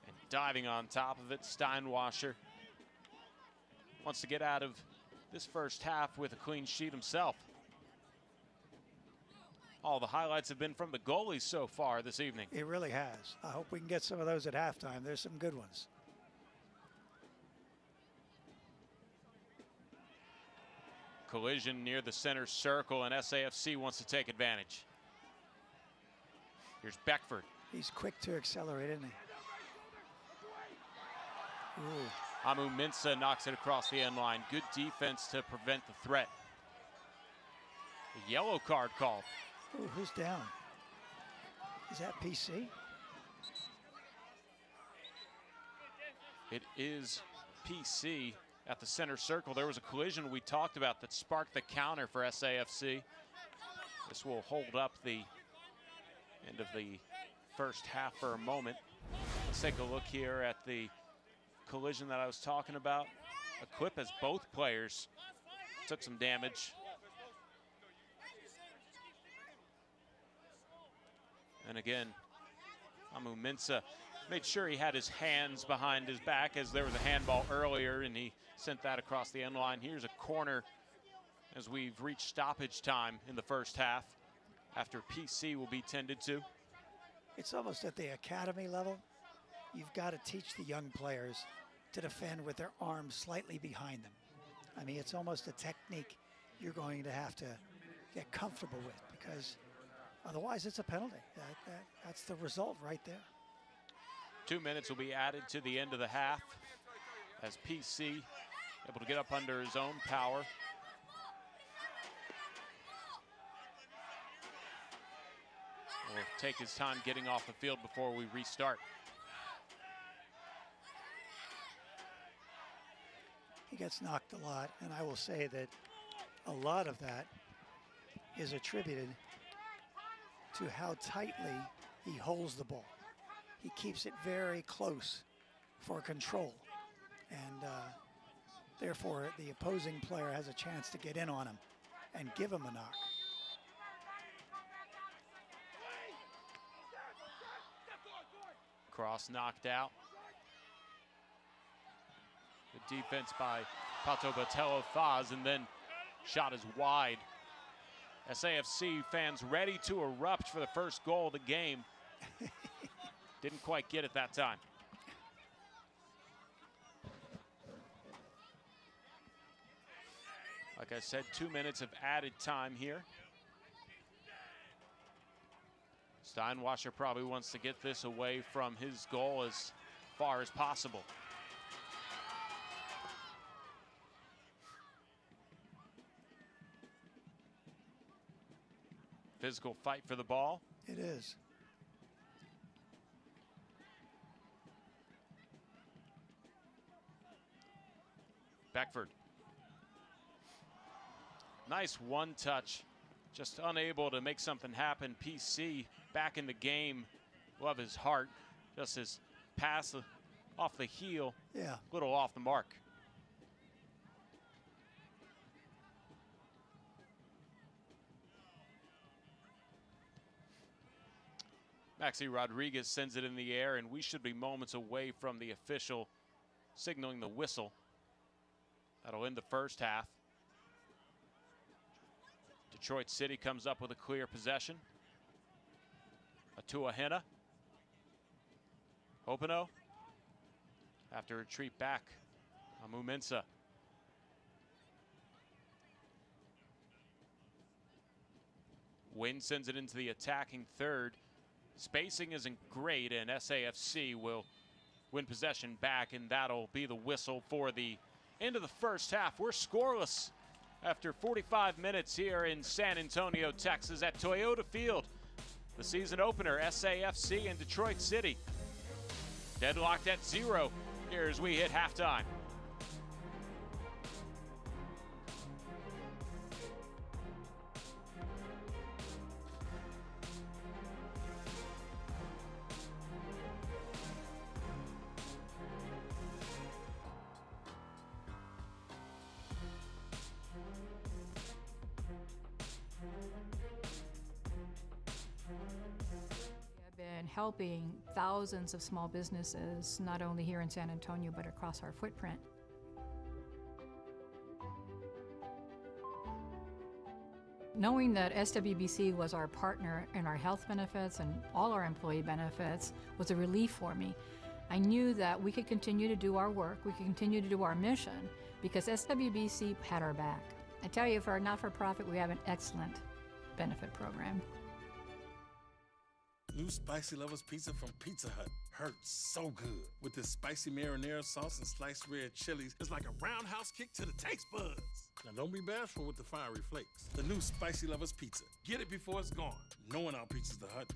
And diving on top of it, Steinwasser wants to get out of this first half with a clean sheet himself. All the highlights have been from the goalies so far this evening. It really has. I hope we can get some of those at halftime. There's some good ones. Collision near the center circle, and SAFC wants to take advantage. Here's Beckford. He's quick to accelerate, isn't he? Ooh. Amu Mensah knocks it across the end line. Good defense to prevent the threat. A yellow card called. Ooh, who's down? Is that PC? It is PC at the center circle. There was a collision we talked about that sparked the counter for SAFC. This will hold up the end of the first half for a moment. Let's take a look here at the collision that I was talking about. A clip as both players took some damage. And again, Amu Mensah made sure he had his hands behind his back, as there was a handball earlier and he sent that across the end line. Here's a corner as we've reached stoppage time in the first half after PC will be tended to. It's almost at the academy level. You've got to teach the young players to defend with their arms slightly behind them. I mean, it's almost a technique you're going to have to get comfortable with, because otherwise it's a penalty. That's the result right there. 2 minutes will be added to the end of the half as PC able to get up under his own power. Will take his time getting off the field before we restart. He gets knocked a lot, and I will say that a lot of that is attributed to how tightly he holds the ball. He keeps it very close for control, and therefore the opposing player has a chance to get in on him and give him a knock. Cross knocked out. Good defense by Pato Botelho Faz, and then shot is wide. SAFC fans ready to erupt for the first goal of the game. Didn't quite get it that time. Like I said, 2 minutes of added time here. Steinwasser probably wants to get this away from his goal as far as possible. Physical fight for the ball. It is. Beckford. Nice one touch. Just unable to make something happen. PC back in the game. Love his heart. Just his pass off the heel. Yeah. Little off the mark. Maxi Rodriguez sends it in the air, and we should be moments away from the official signaling the whistle. That'll end the first half. Detroit City comes up with a clear possession. Atuahena. Opano. After a retreat back. Amu Mensah. Wynn sends it into the attacking third. Spacing isn't great, and SAFC will win possession back, and that'll be the whistle for the end of the first half. We're scoreless after 45 minutes here in San Antonio, Texas at Toyota Field. The season opener, SAFC and Detroit City. Deadlocked at 0 here as we hit halftime. Helping thousands of small businesses, not only here in San Antonio, but across our footprint. Knowing that SWBC was our partner in our health benefits and all our employee benefits was a relief for me. I knew that we could continue to do our work, we could continue to do our mission, because SWBC had our back. I tell you, for a not-for-profit, we have an excellent benefit program. New Spicy Lovers Pizza from Pizza Hut. Hurts so good. With this spicy marinara sauce and sliced red chilies, it's like a roundhouse kick to the taste buds. Now don't be bashful with the fiery flakes. The new Spicy Lovers Pizza. Get it before it's gone. No one out-pizzas the Hut.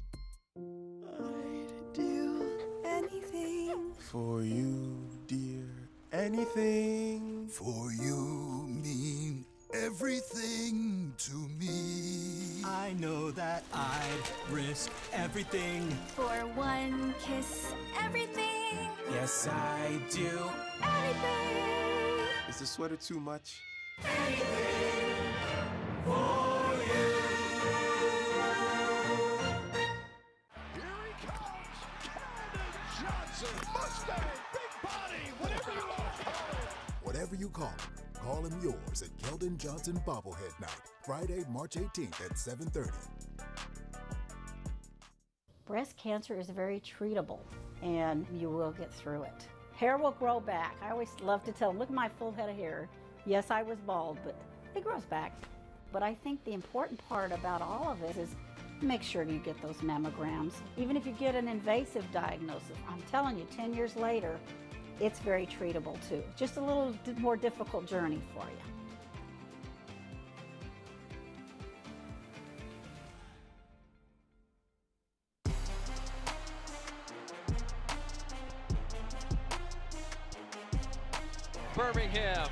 I'd do anything for you, dear. Anything for you mean everything to me. I know that I'd risk everything for one kiss. Everything. Yes, I do. Anything. Is the sweater too much? Anything for you. Here he comes, Cannon Johnson, Mustang, big body, whatever you want to call it. Whatever you call him. Call him yours at Keldon Johnson Bobblehead Night, Friday, March 18th at 7:30. Breast cancer is very treatable, and you will get through it. Hair will grow back. I always love to tell them, look at my full head of hair. Yes, I was bald, but it grows back. But I think the important part about all of it is make sure you get those mammograms. Even if you get an invasive diagnosis, I'm telling you, 10 years later, it's very treatable too. Just a little more difficult journey for you. Birmingham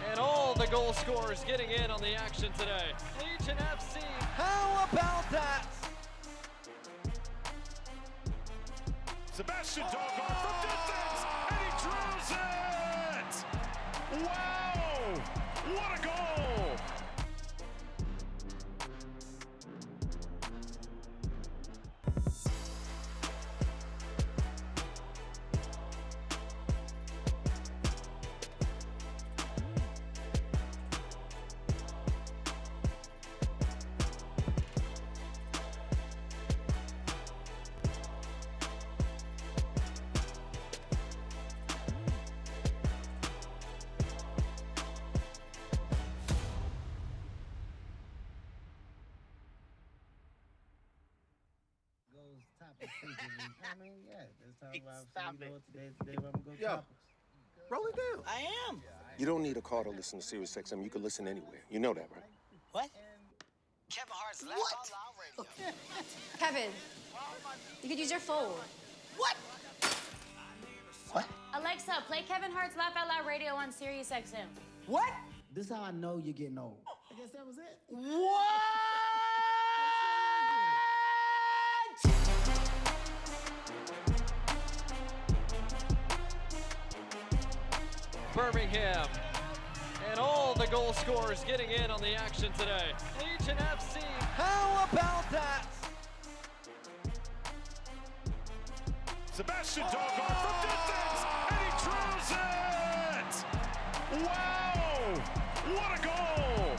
and all the goal scorers getting in on the action today. Legion FC, how about that? Sebastian Doggart from distance, and he drills it! Wow! What a goal! Yo, roll it down. I am. You don't need a car to listen to Sirius XM. You can listen anywhere. You know that, right? What? Kevin Hart's Laugh Out Loud Radio. Kevin, you could use your phone. What? What? Alexa, play Kevin Hart's Laugh Out Loud Radio on Sirius XM. What? This is how I know you're getting old. I guess that was it. What? Birmingham and all the goal scorers getting in on the action today. Legion FC, how about that? Sebastian Doggart from distance, and he drills it! Wow! What a goal!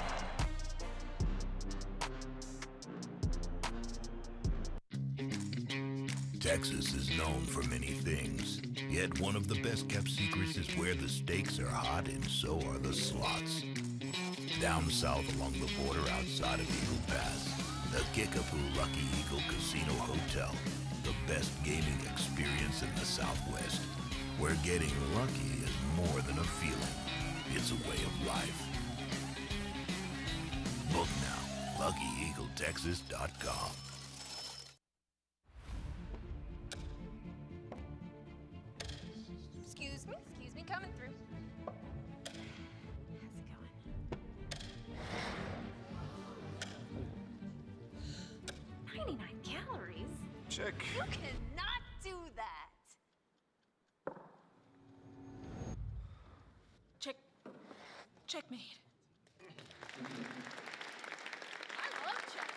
Texas is known for many things, yet one of the best-kept secrets is where the steaks are hot and so are the slots. Down south along the border outside of Eagle Pass, the Kickapoo Lucky Eagle Casino Hotel, the best gaming experience in the Southwest, where getting lucky is more than a feeling. It's a way of life. Book now, LuckyEagleTexas.com. Excuse me, coming through. How's it going? 99 calories? Check. You cannot do that. Checkmate. I love chess.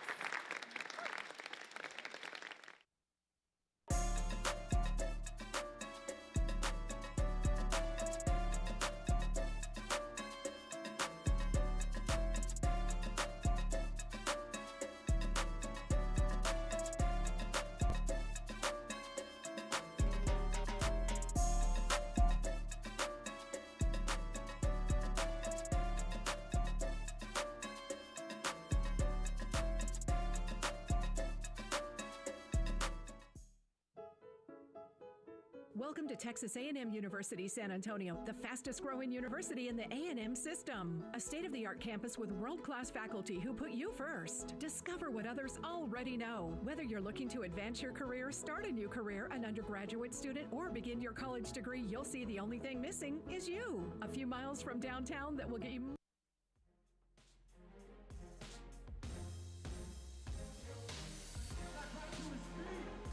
Welcome to Texas A&M University San Antonio, the fastest growing university in the A&M system. A state-of-the-art campus with world-class faculty who put you first. Discover what others already know. Whether you're looking to advance your career, start a new career, an undergraduate student, or begin your college degree, you'll see the only thing missing is you. A few miles from downtown that will get you...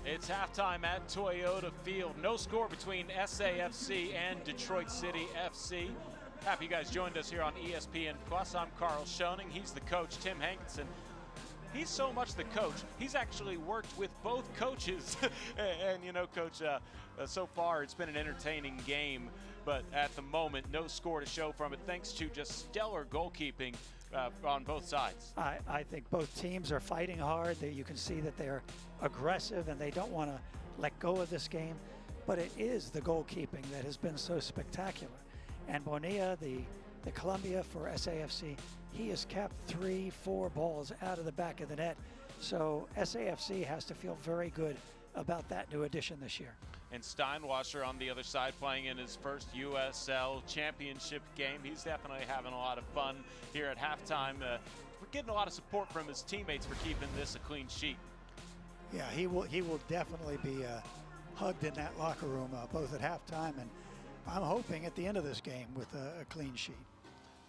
It's halftime at Toyota Field. No score between SAFC and Detroit City FC. Happy you guys joined us here on ESPN Plus. I'm Carl Schoening. He's the coach, Tim Hankinson. He's so much the coach, he's actually worked with both coaches. and you know, Coach, so far it's been an entertaining game, but at the moment, no score to show from it, thanks to just stellar goalkeeping on both sides. I think both teams are fighting hard. You can see that they're aggressive and they don't want to let go of this game, but it is the goalkeeping that has been so spectacular. And Bonilla, the Columbia for SAFC, he has kept 3-4 balls out of the back of the net. So SAFC has to feel very good about that new addition this year. And Steinwasser on the other side playing in his first USL championship game. He's definitely having a lot of fun here at halftime. We're getting a lot of support from his teammates for keeping this a clean sheet. Yeah, he will definitely be hugged in that locker room, both at halftime and I'm hoping at the end of this game with a clean sheet.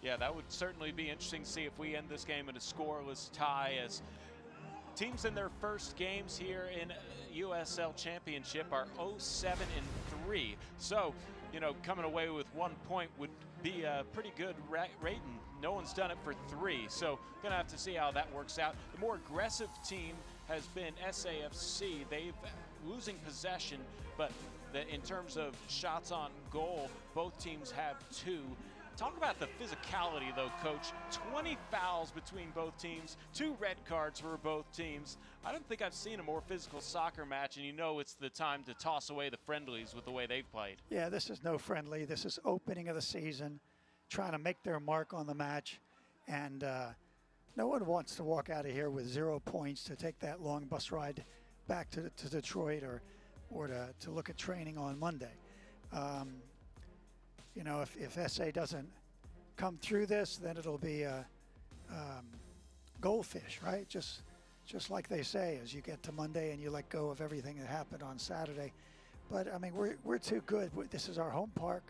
Yeah, that would certainly be interesting to see if we end this game in a scoreless tie, as teams in their first games here in USL Championship are 0-7-3. So, you know, coming away with 1 point would be a pretty good rating. No one's done it for 3, so gonna have to see how that works out. The more aggressive team has been SAFC. They've losing possession, but in terms of shots on goal, both teams have 2. Talk about the physicality, though, Coach. 20 fouls between both teams, 2 red cards for both teams. I don't think I've seen a more physical soccer match, and you know it's the time to toss away the friendlies with the way they've played. Yeah, this is no friendly. This is opening of the season, trying to make their mark on the match, and no one wants to walk out of here with 0 points to take that long bus ride back to Detroit or to look at training on Monday. You know, if SA doesn't come through this, then it'll be a goldfish, right? Just like they say, as you get to Monday and you let go of everything that happened on Saturday. But I mean, we're too good. This is our home park.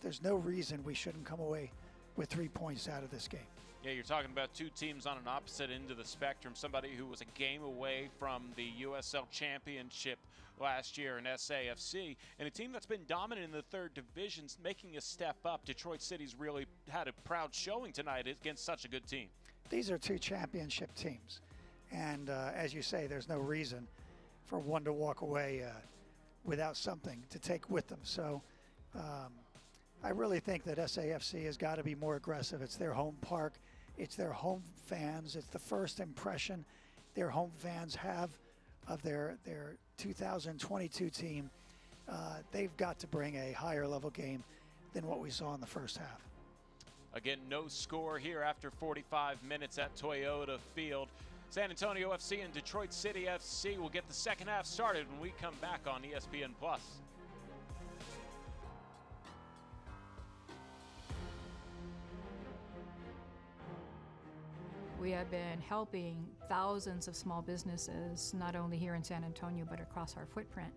There's no reason we shouldn't come away with 3 points out of this game. Yeah, you're talking about 2 teams on an opposite end of the spectrum. Somebody who was a game away from the USL Championship last year in SAFC, and a team that's been dominant in the 3rd division, making a step up. Detroit City's really had a proud showing tonight against such a good team. These are 2 championship teams, and as you say, there's no reason for one to walk away without something to take with them. So I really think that SAFC has got to be more aggressive. It's their home park. It's their home fans. It's the first impression their home fans have of their 2022 team. They've got to bring a higher level game than what we saw in the first half. Again, no score here after 45 minutes at Toyota Field. San Antonio FC and Detroit City FC will get the second half started when we come back on ESPN+. We have been helping thousands of small businesses, not only here in San Antonio, but across our footprint.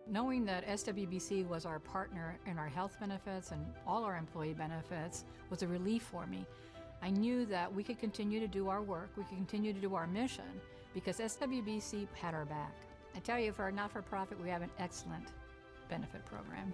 Knowing that SWBC was our partner in our health benefits and all our employee benefits was a relief for me. I knew that we could continue to do our work, we could continue to do our mission, because SWBC had our back. I tell you, for a not-for-profit, we have an excellent benefit program.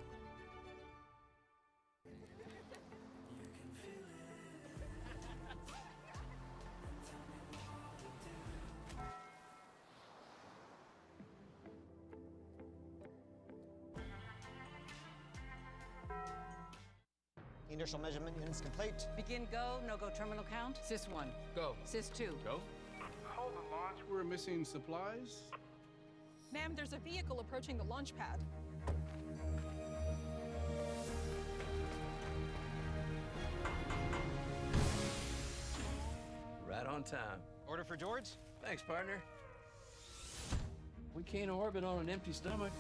Inertial measurement units complete. Begin go, no-go terminal count. Sys 1. Go. Sys 2. Go. Hold the launch. We're missing supplies. Ma'am, there's a vehicle approaching the launch pad. Right on time. Order for George? Thanks, partner. We can't orbit on an empty stomach.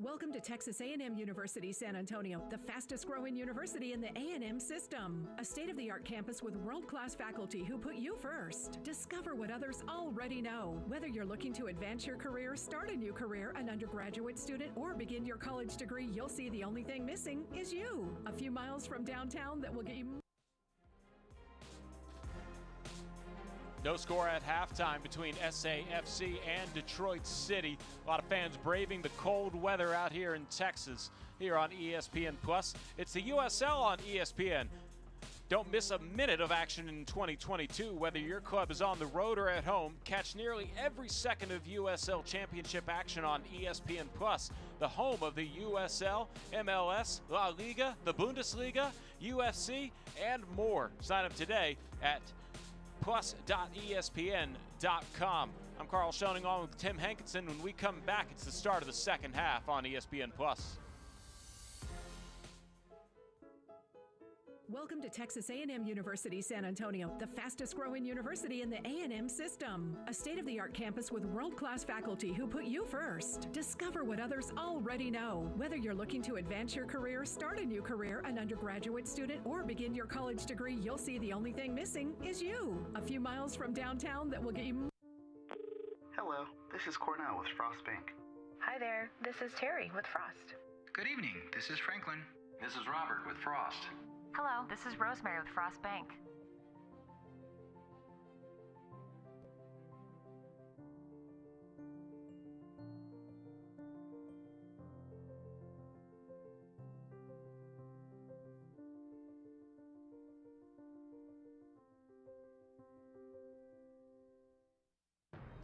Welcome to Texas A&M University San Antonio, the fastest growing university in the A&M system. A state-of-the-art campus with world-class faculty who put you first. Discover what others already know. Whether you're looking to advance your career, start a new career, an undergraduate student, or begin your college degree, you'll see the only thing missing is you. A few miles from downtown that will get you... No score at halftime between SAFC and Detroit City. A lot of fans braving the cold weather out here in Texas, here on ESPN+. It's the USL on ESPN. Don't miss a minute of action in 2022. Whether your club is on the road or at home, catch nearly every second of USL Championship action on ESPN+, the home of the USL, MLS, La Liga, the Bundesliga, UFC, and more. Sign up today at plus.espn.com. I'm Carl Schoening on with Tim Hankinson. When we come back, it's the start of the second half on ESPN+. Welcome to Texas A&M University San Antonio, the fastest growing university in the A&M system. A state-of-the-art campus with world-class faculty who put you first. Discover what others already know. Whether you're looking to advance your career, start a new career, an undergraduate student, or begin your college degree, you'll see the only thing missing is you. A few miles from downtown that will get you... Hello, this is Cornell with Frost Bank. Hi there, this is Terry with Frost. Good evening, this is Franklin. This is Robert with Frost. Hello, this is Rosemary with Frost Bank.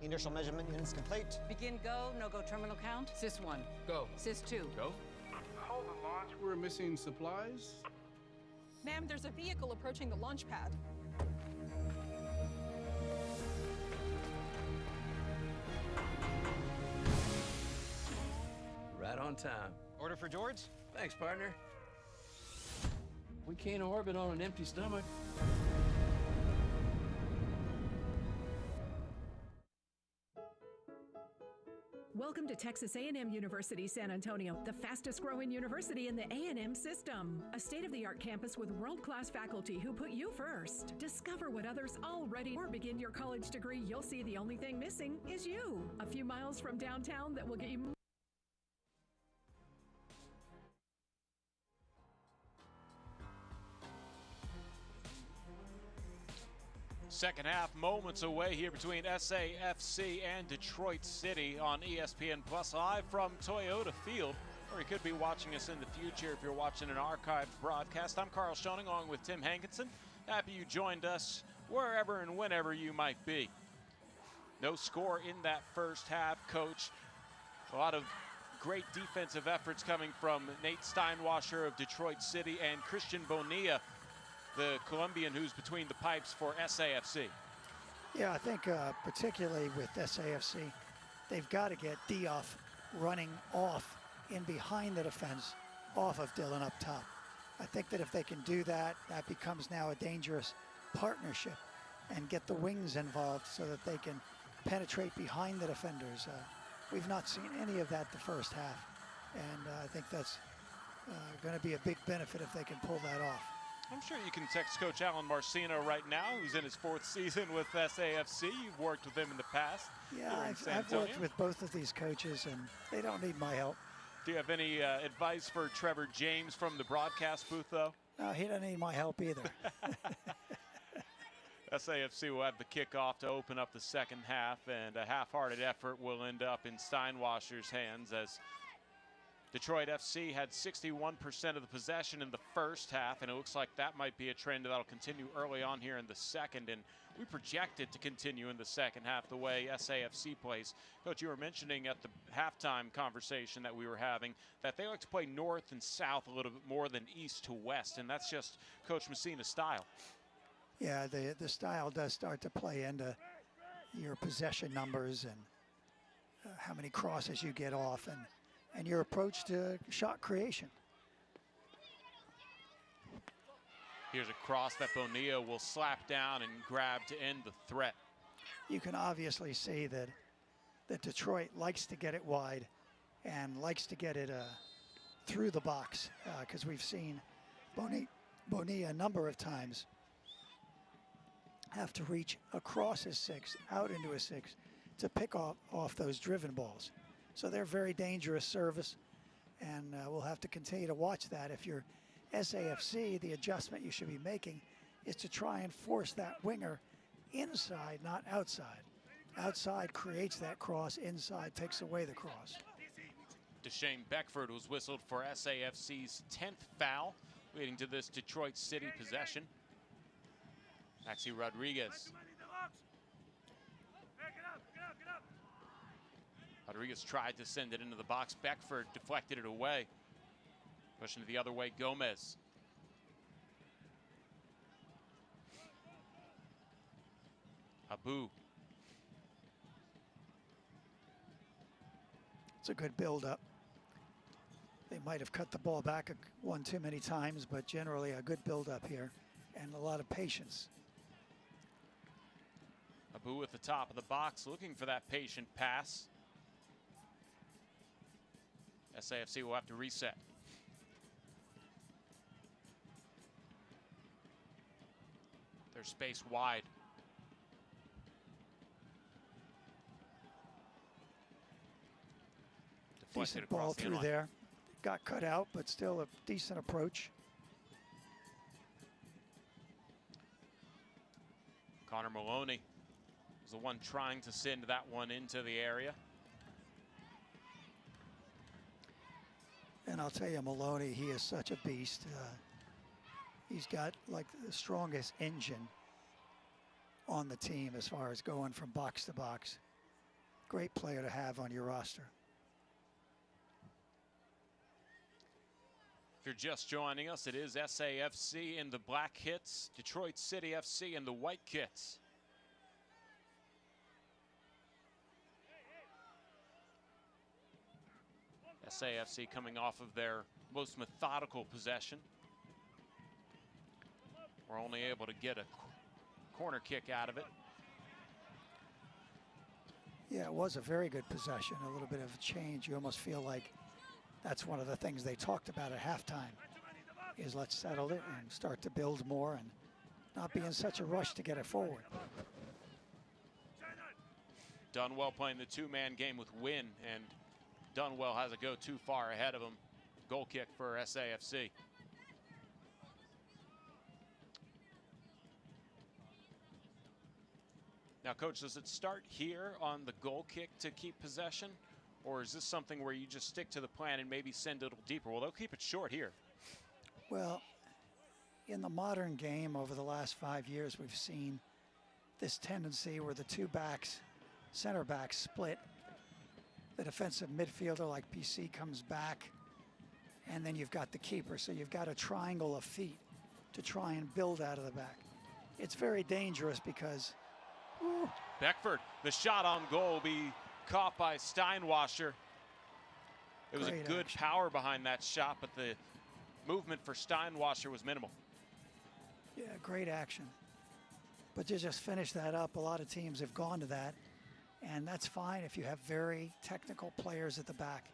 Inertial measurement units complete. Begin go, no-go terminal count. Sys 1. Go. Sys 2. Go. Hold the launch. We're missing supplies. Ma'am, there's a vehicle approaching the launch pad. Right on time. Order for George? Thanks, partner. We can't orbit on an empty stomach. Welcome to Texas A&M University San Antonio, the fastest growing university in the A&M system. A state-of-the-art campus with world-class faculty who put you first. Discover what others already or begin your college degree, you'll see the only thing missing is you. A few miles from downtown that will get you... Second half moments away here between SAFC and Detroit City on ESPN Plus, live from Toyota Field, or you could be watching us in the future if you're watching an archived broadcast. I'm Carl Schoening along with Tim Hankinson. Happy you joined us wherever and whenever you might be. No score in that first half, Coach. A lot of great defensive efforts coming from Nate Steinwasser of Detroit City and Christian Bonilla, the Colombian who's between the pipes for SAFC. Yeah, I think particularly with SAFC, they've got to get Diouf running off in behind the defense, off of Dylan up top. I think that if they can do that, that becomes now a dangerous partnership, and get the wings involved so that they can penetrate behind the defenders. We've not seen any of that the first half, and I think that's going to be a big benefit if they can pull that off. I'm sure you can text Coach Alan Marcino right now, who's in his 4th season with SAFC. You've worked with him in the past. Yeah, I've worked with both of these coaches, and they don't need my help. Do you have any advice for Trevor James from the broadcast booth, though? No, he doesn't need my help either. SAFC will have the kickoff to open up the second half, and a half-hearted effort will end up in Steinwasser's hands, as Detroit FC had 61% of the possession in the first half, and it looks like that might be a trend that'll continue early on here in the second, and we project it to continue in the second half the way SAFC plays. Coach, you were mentioning at the halftime conversation that we were having that they like to play north and south a little bit more than east to west, and that's just Coach Messina's style. Yeah, the style does start to play into your possession numbers and how many crosses you get off, and your approach to shot creation. Here's a cross that Bonilla will slap down and grab to end the threat. You can obviously see that Detroit likes to get it wide and likes to get it through the box, because we've seen Bonilla a number of times have to reach across his 6, out into his 6, to pick off those driven balls. So they're very dangerous service, and we'll have to continue to watch that. If you're SAFC, the adjustment you should be making is to try and force that winger inside, not outside. Outside creates that cross, inside takes away the cross. Deshane Beckford was whistled for SAFC's 10th foul, leading to this Detroit City possession. Maxi Rodriguez. Rodriguez tried to send it into the box. Beckford deflected it away. Pushing it the other way, Gomez. Abu. It's a good build-up. They might have cut the ball back one too many times, but generally a good build-up here and a lot of patience. Abu at the top of the box, looking for that patient pass. SAFC will have to reset. There's space wide. Deflected Decent ball through there. Got cut out, but still a decent approach. Connor Maloney was the one trying to send that one into the area. And I'll tell you, Maloney, he is such a beast. He's got like the strongest engine on the team as far as going from box to box. Great player to have on your roster. If you're just joining us, it is SAFC in the black kits, Detroit City FC in the white kits. SAFC coming off of their most methodical possession. We're only able to get a corner kick out of it. Yeah, it was a very good possession, a little bit of a change. You almost feel like that's one of the things they talked about at halftime, is let's settle it and start to build more and not be in such a rush to get it forward. Dunwell playing the two-man game with Wynn, and Dunwell has a go too far ahead of him. Goal kick for SAFC. Now, Coach, does it start here on the goal kick to keep possession? Or is this something where you just stick to the plan and maybe send it a little deeper? Well, they'll keep it short here. Well, in the modern game over the last 5 years, we've seen this tendency where the two backs, center backs split the defensive midfielder like PC comes back, and then you've got the keeper. So you've got a triangle of feet to try and build out of the back. It's very dangerous because... Whew. Beckford, the shot on goal, will be caught by Steinwasser. It was Great a good action. power behind that shot, but the movement for Steinwasser was minimal. Yeah, great action. But to just finish that up, a lot of teams have gone to that, and that's fine if you have very technical players at the back.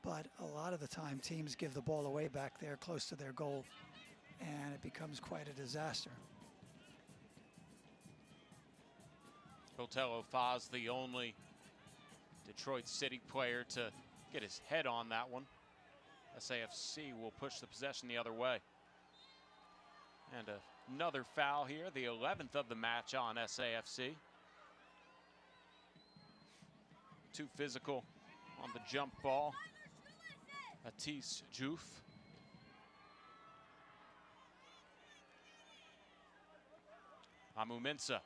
But a lot of the time, teams give the ball away back there close to their goal, and it becomes quite a disaster. Otello Foz, the only Detroit City player to get his head on that one. SAFC will push the possession the other way. And another foul here, the 11th of the match on SAFC. Too physical on the jump ball. Atis Juf. Amu Mensah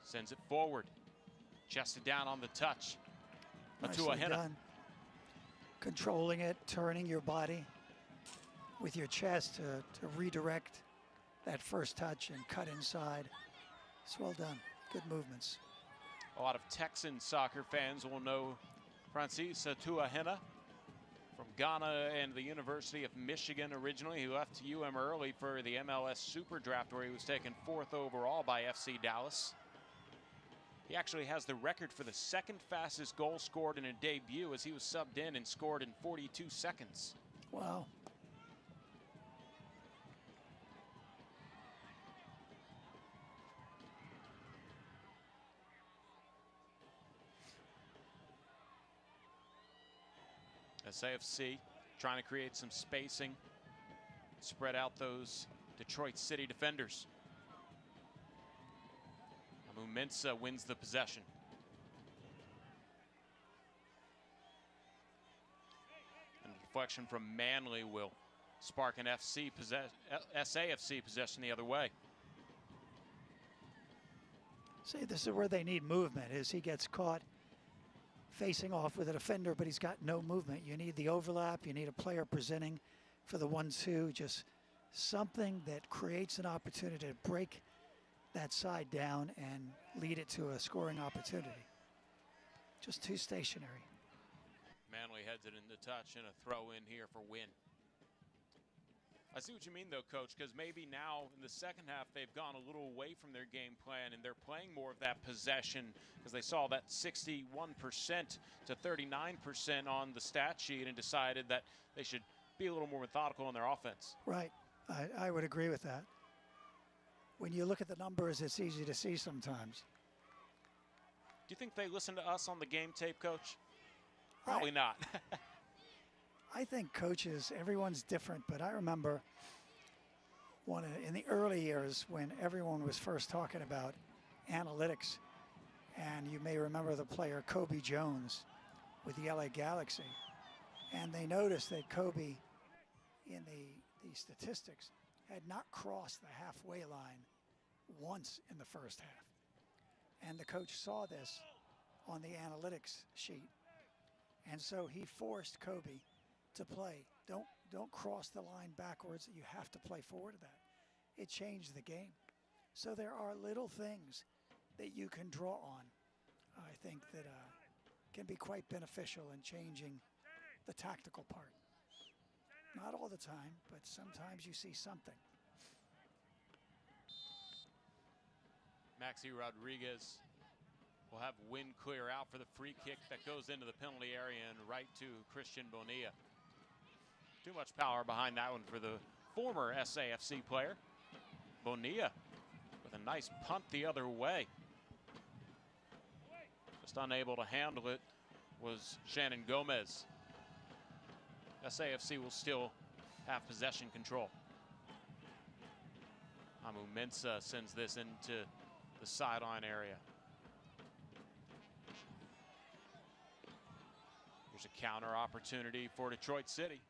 sends it forward. Chested down on the touch. Nicely done. Controlling it, turning your body with your chest to redirect that first touch and cut inside. It's well done. Good movements. A lot of Texan soccer fans will know Francis Tuahena from Ghana and the University of Michigan originally. He left UM early for the MLS Super Draft, where he was taken 4th overall by FC Dallas. He actually has the record for the second fastest goal scored in a debut, as he was subbed in and scored in 42 seconds. Wow. SAFC trying to create some spacing, spread out those Detroit City defenders. Amu Mensah wins the possession. And a deflection from Manley will spark an SAFC possession the other way. See, this is where they need movement, is he gets caught facing off with a defender, but he's got no movement. You need the overlap. You need a player presenting for the 1-2, just something that creates an opportunity to break that side down and lead it to a scoring opportunity. Just too stationary. Manley heads it into touch and a throw in here for Wynn. I see what you mean, though, Coach, because maybe now in the second half they've gone a little away from their game plan and they're playing more of that possession, because they saw that 61% to 39% on the stat sheet and decided that they should be a little more methodical in their offense. Right. I would agree with that. When you look at the numbers, it's easy to see sometimes. Do you think they listen to us on the game tape, Coach? Probably not. I think coaches, everyone's different, but I remember in the early years when everyone was first talking about analytics, and you may remember the player Kobe Jones with the LA Galaxy, and they noticed that Kobe in the statistics had not crossed the halfway line once in the first half. And the coach saw this on the analytics sheet, and so he forced Kobe to play. Don't cross the line backwards. You have to play forward to that. It changed the game. So there are little things that you can draw on, I think, that can be quite beneficial in changing the tactical part. Not all the time, but sometimes you see something. Maxi Rodriguez will have Wynn clear out for the free kick that goes into the penalty area and right to Christian Bonilla. Too much power behind that one for the former SAFC player. Bonilla with a nice punt the other way. Just unable to handle it was Shannon Gomez. SAFC will still have possession control. Amu Mensah sends this into the sideline area. Here's a counter opportunity for Detroit City.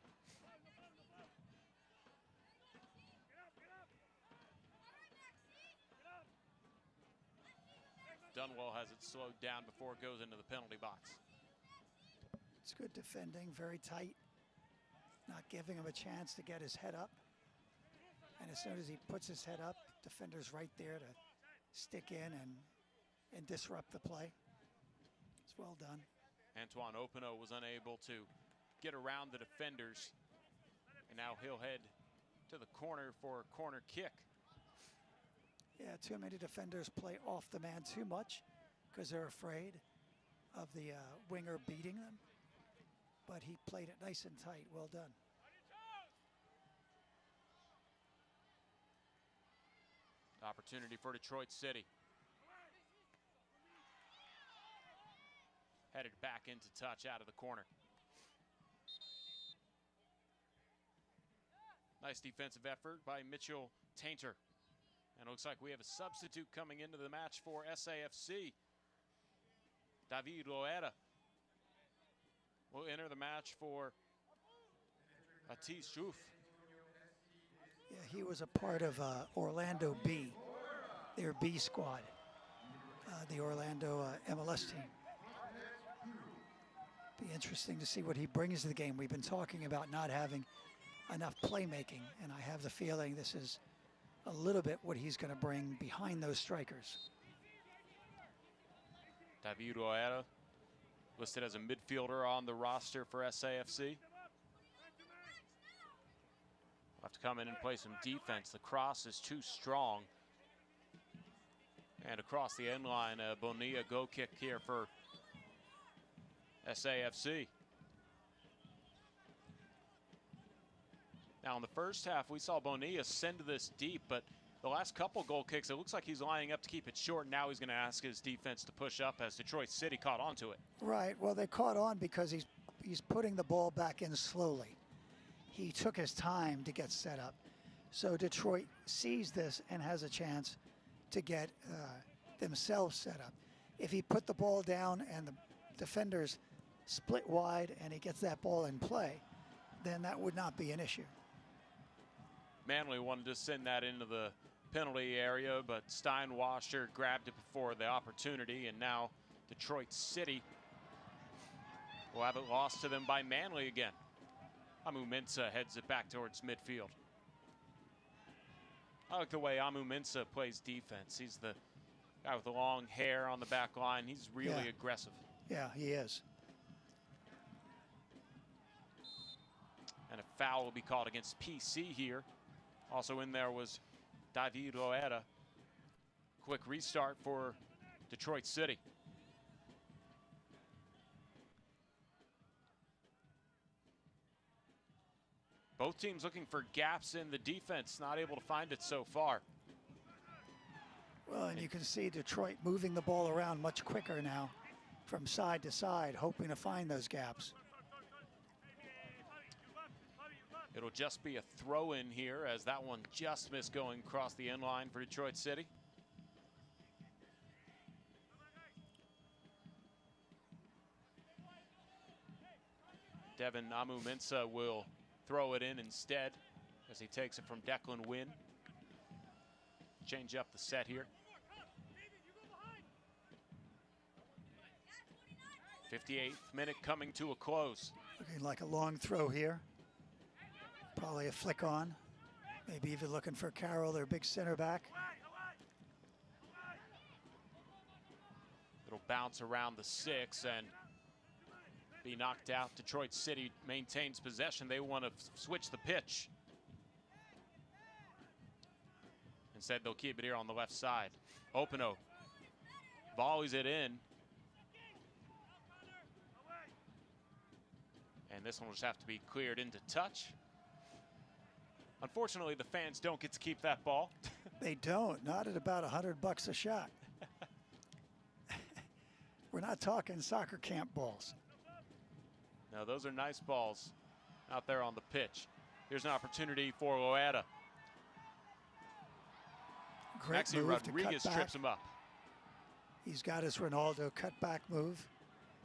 Dunwell has it slowed down before it goes into the penalty box. It's good defending, very tight, not giving him a chance to get his head up. And as soon as he puts his head up, defender's right there to stick in and disrupt the play. It's well done. Antoine Opino was unable to get around the defenders. And now he'll head to the corner for a corner kick. Yeah, too many defenders play off the man too much because they're afraid of the winger beating them. But he played it nice and tight. Well done. Opportunity for Detroit City. Headed back into touch out of the corner. Nice defensive effort by Mitchell Tainter. And it looks like we have a substitute coming into the match for SAFC. David Loera will enter the match for Atis Jouf. Yeah, he was a part of Orlando B, their B squad, the Orlando MLS team. Be interesting to see what he brings to the game. We've been talking about not having enough playmaking, and I have the feeling this is a little bit what he's going to bring behind those strikers. David Loera listed as a midfielder on the roster for SAFC. We'll have to come in and play some defense. The cross is too strong. And across the end line, a Bonilla goal kick here for SAFC. Now in the first half, we saw Bonilla send this deep, but the last couple goal kicks, it looks like he's lining up to keep it short. Now he's going to ask his defense to push up as Detroit City caught onto it. Right, well, they caught on because he's putting the ball back in slowly. He took his time to get set up. So Detroit sees this and has a chance to get themselves set up. If he put the ball down and the defenders split wide and he gets that ball in play, then that would not be an issue. Manley wanted to send that into the penalty area, but Steinwasser grabbed it before the opportunity, and now Detroit City will have it lost to them by Manley again. Amu Mensah heads it back towards midfield. I like the way Amu Mensah plays defense. He's the guy with the long hair on the back line. He's really aggressive. Yeah, he is. And a foul will be called against PC here. Also in there was David Loera. Quick restart for Detroit City. Both teams looking for gaps in the defense, not able to find it so far. Well, and you can see Detroit moving the ball around much quicker now from side to side, hoping to find those gaps. It'll just be a throw-in here as that one just missed going across the end line for Detroit City. Devin Amu Mensah will throw it in instead as he takes it from Declan Wynn. Change up the set here. 58th minute coming to a close. Looking like a long throw here. Probably a flick on. Maybe even looking for Carroll, their big center back. It'll bounce around the 6 and be knocked out. Detroit City maintains possession. They want to switch the pitch. Instead, they'll keep it here on the left side. Opino volleys it in. And this one will just have to be cleared into touch. Unfortunately, the fans don't get to keep that ball. They don't, not at about $100 a shot. We're not talking soccer camp balls. No, those are nice balls out there on the pitch. Here's an opportunity for Loera. Maxi Rodriguez trips him up. He's got his Ronaldo cutback move,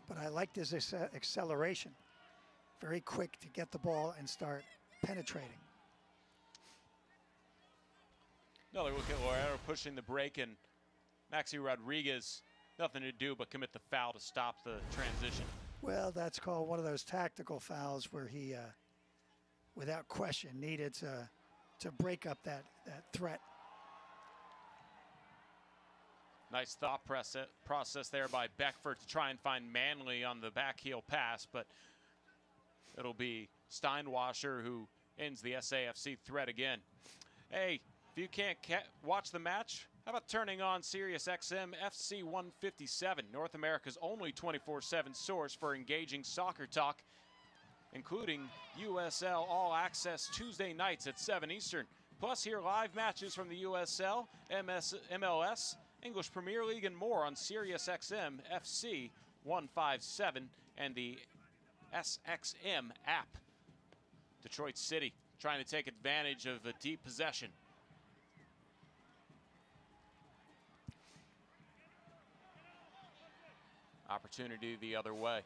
but I liked his acceleration. Very quick to get the ball and start penetrating. Another look at Loera pushing the break, and Maxi Rodriguez, nothing to do but commit the foul to stop the transition. Well, that's called one of those tactical fouls where he, without question, needed to break up that threat. Nice thought process there by Beckford to try and find Manley on the back heel pass, but it'll be Steinwasser who ends the SAFC threat again. Hey, if you can't watch the match, how about turning on Sirius XM FC 157, North America's only 24/7 source for engaging soccer talk, including USL All Access Tuesday nights at 7 Eastern. Plus, hear live matches from the USL, MLS, English Premier League, and more on Sirius XM FC 157 and the SXM app. Detroit City trying to take advantage of a deep possession. Opportunity the other way.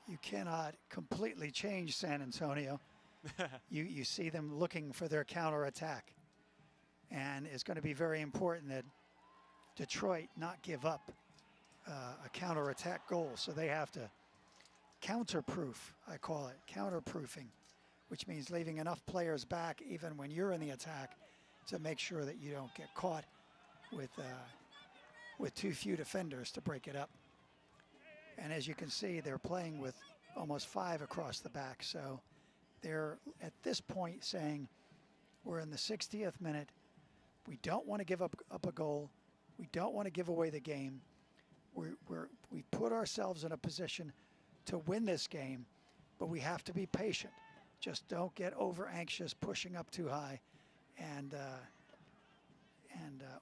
You cannot completely change San Antonio. You see them looking for their counterattack. And it's going to be very important that Detroit not give up a counterattack goal. So they have to counterproof, I call it, counterproofing, which means leaving enough players back even when you're in the attack to make sure that you don't get caught with too few defenders to break it up. And as you can see, they're playing with almost 5 across the back. So they're at this point saying, we're in the 60th minute. We don't want to give up a goal. We don't want to give away the game. We put ourselves in a position to win this game, but we have to be patient. Just don't get over anxious, pushing up too high, and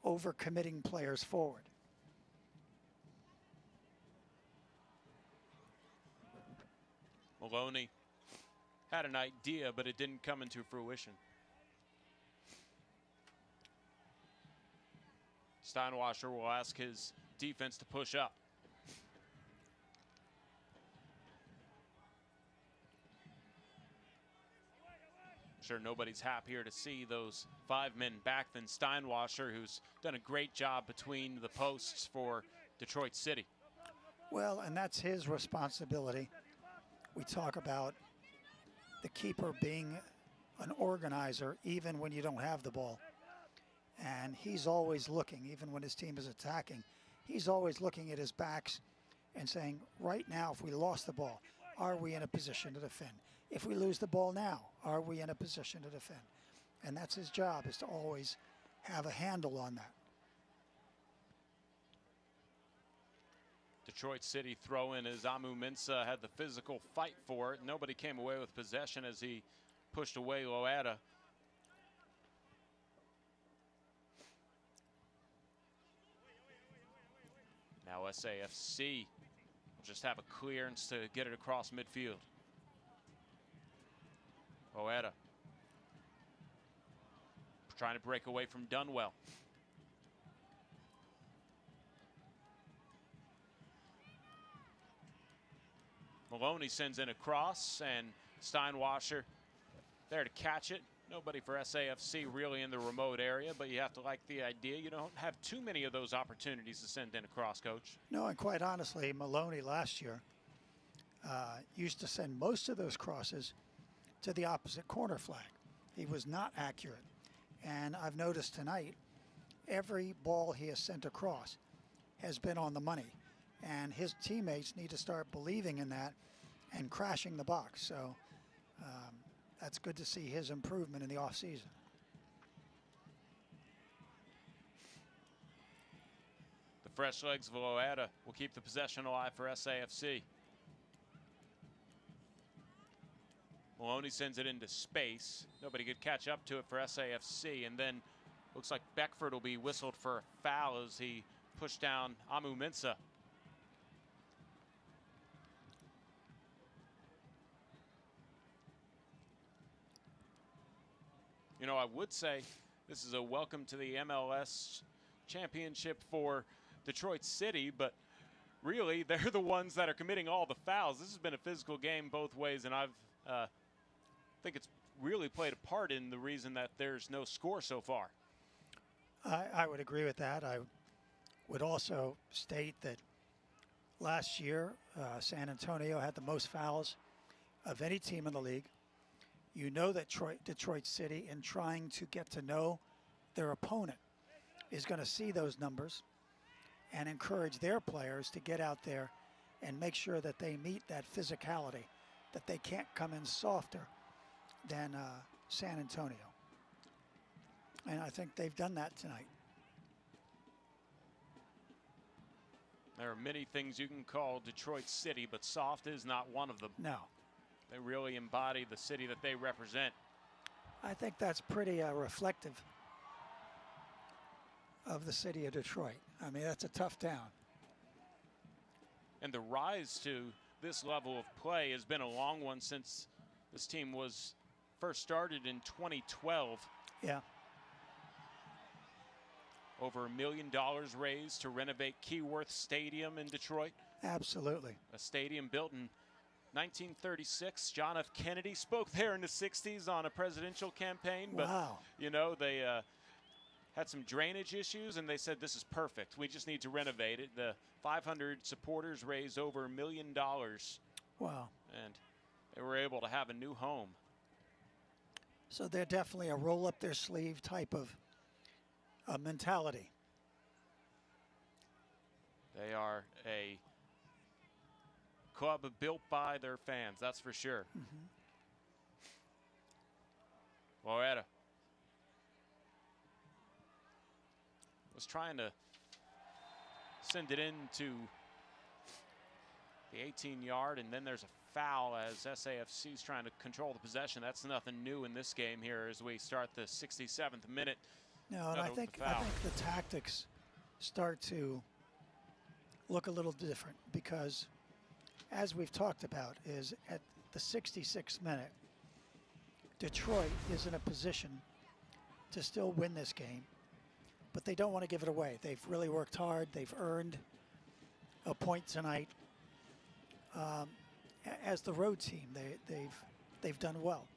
over committing players forward. Maloney had an idea, but it didn't come into fruition. Steinwasser will ask his defense to push up. Sure, nobody's happier to see those 5 men back than Steinwasser, who's done a great job between the posts for Detroit City. Well, and that's his responsibility. We talk about the keeper being an organizer even when you don't have the ball. And he's always looking, even when his team is attacking, he's always looking at his backs and saying, right now, if we lost the ball, are we in a position to defend? If we lose the ball now, are we in a position to defend? And that's his job, is to always have a handle on that. Detroit City throw in as Amu Mensah had the physical fight for it. Nobody came away with possession as he pushed away Loeta. Now SAFC will just have a clearance to get it across midfield. Loeta trying to break away from Dunwell. Maloney sends in a cross, and Steinwasser there to catch it. Nobody for SAFC really in the remote area, but you have to like the idea. You don't have too many of those opportunities to send in a cross, Coach. No, and quite honestly, Maloney last year used to send most of those crosses to the opposite corner flag. He was not accurate. And I've noticed tonight, every ball he has sent across has been on the money. And his teammates need to start believing in that and crashing the box. So that's good to see his improvement in the offseason. The fresh legs of Loeta will keep the possession alive for SAFC. Maloney sends it into space. Nobody could catch up to it for SAFC. And then looks like Beckford will be whistled for a foul as he pushed down Amu Mensah. You know, I would say this is a welcome to the MLS championship for Detroit City, but really they're the ones that are committing all the fouls. This has been a physical game both ways, and I think it's really played a part in the reason that there's no score so far. I would agree with that. I would also state that last year, San Antonio had the most fouls of any team in the league. You know that Detroit City, in trying to get to know their opponent, is going to see those numbers and encourage their players to get out there and make sure that they meet that physicality, that they can't come in softer than San Antonio. And I think they've done that tonight. There are many things you can call Detroit City, but soft is not one of them. No. They really embody the city that they represent. I think that's pretty reflective of the city of Detroit. I mean, that's a tough town. And the rise to this level of play has been a long one since this team was first started in 2012. Yeah. Over $1 million raised to renovate Keyworth Stadium in Detroit. Absolutely. A stadium built in 1936. John F. Kennedy spoke there in the 60s on a presidential campaign. But, wow. You know, they had some drainage issues, and they said, this is perfect. We just need to renovate it. The 500 supporters raised over $1 million. Wow. And they were able to have a new home. So they're definitely a roll-up-their-sleeve type of mentality. They are a club built by their fans, that's for sure. Loera was trying to send it into the 18-yard, and then there's a foul as SAFC's trying to control the possession. That's nothing new in this game here as we start the 67th minute. No, and I think the tactics start to look a little different because, as we've talked about, is at the 66th minute, Detroit is in a position to still win this game, but they don't want to give it away. They've really worked hard. They've earned a point tonight. As the road team, they've done well.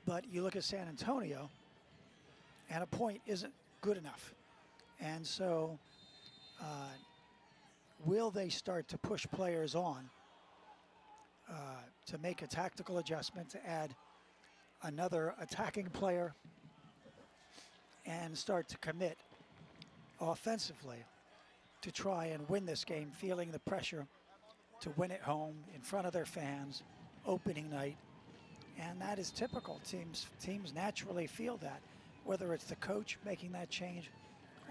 But you look at San Antonio, and a point isn't good enough. And so will they start to push players on to make a tactical adjustment, to add another attacking player and start to commit offensively to try and win this game, feeling the pressure to win at home in front of their fans, opening night. And that is typical. Teams naturally feel that, whether it's the coach making that change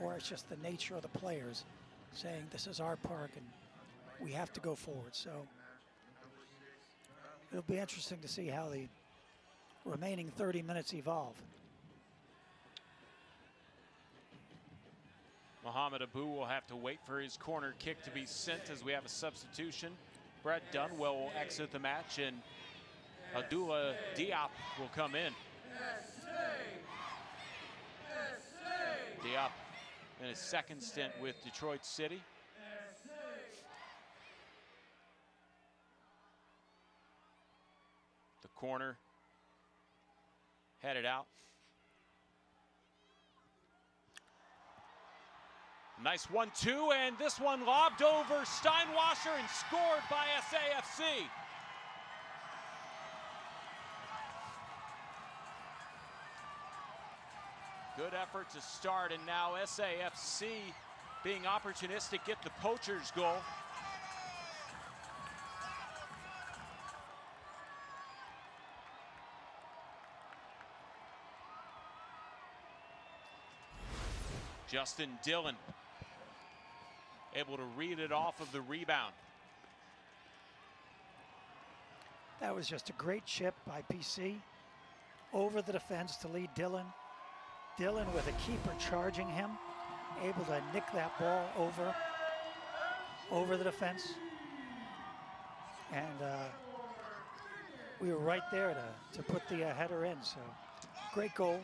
or it's just the nature of the players saying this is our park and we have to go forward. So it'll be interesting to see how the remaining 30 minutes evolve. Mohamed Abu will have to wait for his corner kick to be sent as we have a substitution. Brett Dunwell will exit the match and Abdullah Diop will come in. Diop in his second stint with Detroit City. The corner headed out. Nice 1-2, and this one lobbed over Steinwasser and scored by SAFC. Good effort to start, and now SAFC being opportunistic, get the poacher's goal. Justin Dillon able to read it off of the rebound. That was just a great chip by PC over the defense to lead Dillon. Dillon with a keeper charging him, able to nick that ball over the defense. And we were right there to put the header in, so great goal.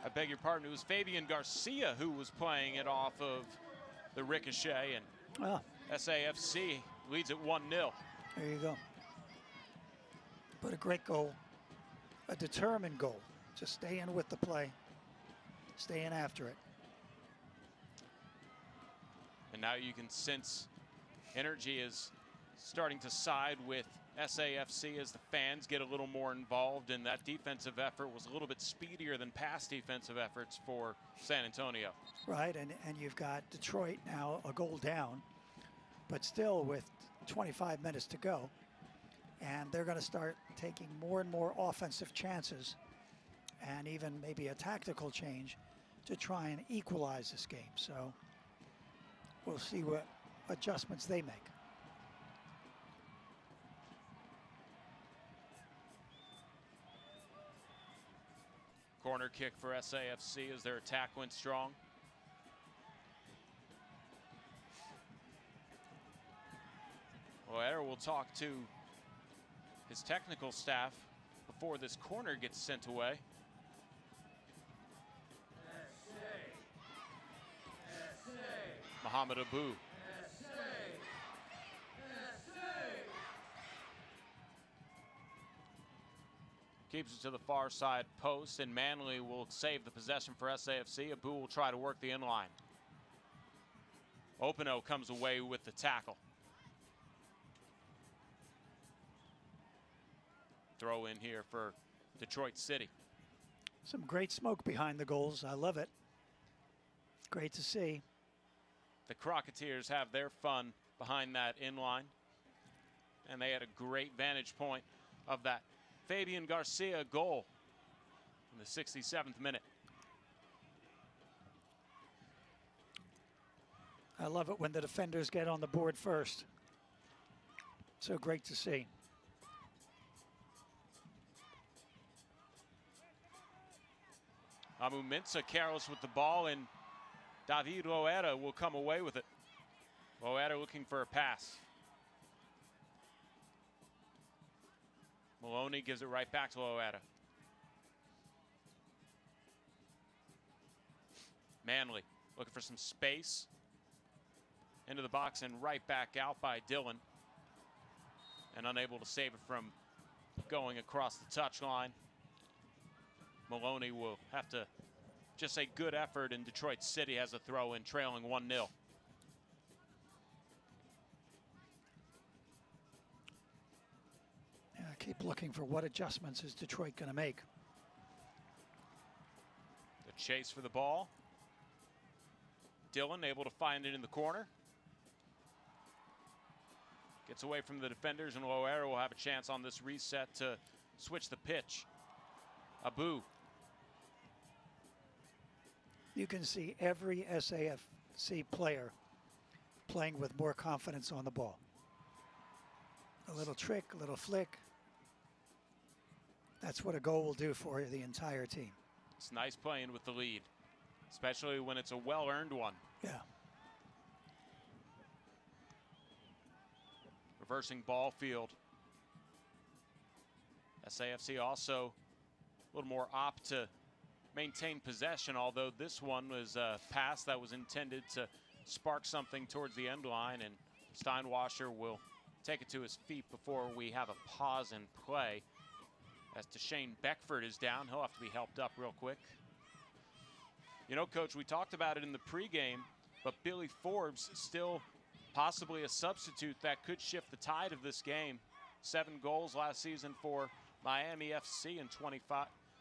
I beg your pardon, it was Fabian Garcia who was playing it off of the ricochet, and SAFC leads at 1-0. There you go. But a great goal, a determined goal, just stay in with the play. staying after it. And now you can sense energy is starting to side with SAFC as the fans get a little more involved, and that defensive effort was a little bit speedier than past defensive efforts for San Antonio. Right, and you've got Detroit now a goal down, but still with 25 minutes to go, and they're going to start taking more and more offensive chances and even maybe a tactical change to try and equalize this game. So we'll see what adjustments they make. Corner kick for SAFC as their attack went strong. Well, will talk to his technical staff before this corner gets sent away. Mohamed Abu. Keeps it to the far side post, and Manley will save the possession for SAFC. Abu will try to work the inline. Openo comes away with the tackle. Throw in here for Detroit City. Some great smoke behind the goals. I love it. Great to see. The Crocketeers have their fun behind that inline, and they had a great vantage point of that Fabian Garcia goal in the 67th minute. I love it when the defenders get on the board first. So great to see. Amu Mensah carols with the ball, and David Loera will come away with it. Loera looking for a pass. Maloney gives it right back to Loera. Manley looking for some space. Into the box and right back out by Dillon. And unable to save it from going across the touchline. Maloney will have to just say good effort, and Detroit City has a throw in, trailing 1-0. Yeah, keep looking for what adjustments is Detroit going to make. The chase for the ball. Dillon able to find it in the corner. Gets away from the defenders, and Loera will have a chance on this reset to switch the pitch. Abu. You can see every SAFC player playing with more confidence on the ball. A little trick, a little flick. That's what a goal will do for the entire team. It's nice playing with the lead, especially when it's a well-earned one. Yeah. Reversing ball field. SAFC also a little more opt to maintain possession, although this one was a pass that was intended to spark something towards the end line, and Steinwasser will take it to his feet before we have a pause in play. As Deshane Beckford is down, he'll have to be helped up real quick. You know, Coach, we talked about it in the pregame, but Billy Forbes still possibly a substitute that could shift the tide of this game. 7 goals last season for Miami FC in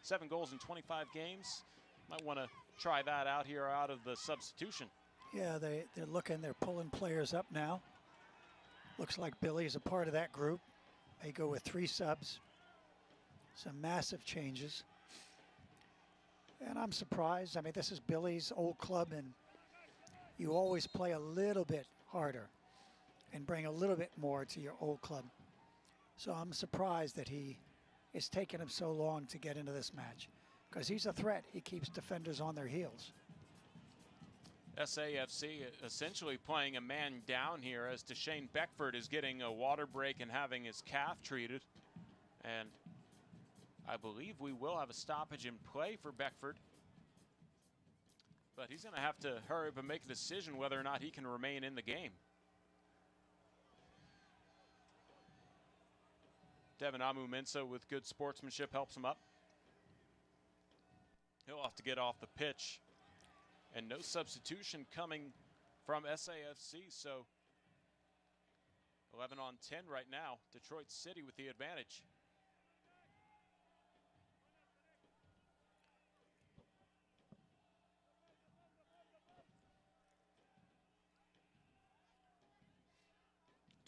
7 goals in 25 games. Might want to try that out here out of the substitution. Yeah, they're looking, they're pulling players up now. Looks like Billy's a part of that group. They go with 3 subs. Some massive changes. And I'm surprised. I mean, this is Billy's old club, and you always play a little bit harder and bring a little bit more to your old club. So I'm surprised that it's taken him so long to get into this match, because he's a threat. He keeps defenders on their heels. SAFC essentially playing a man down here, as Deshane Beckford is getting a water break and having his calf treated. And I believe we will have a stoppage in play for Beckford. But he's going to have to hurry up and make a decision whether or not he can remain in the game. Devin Amu Mensah with good sportsmanship helps him up. He'll have to get off the pitch And no substitution coming from SAFC, so 11 on 10 right now. Detroit City with the advantage.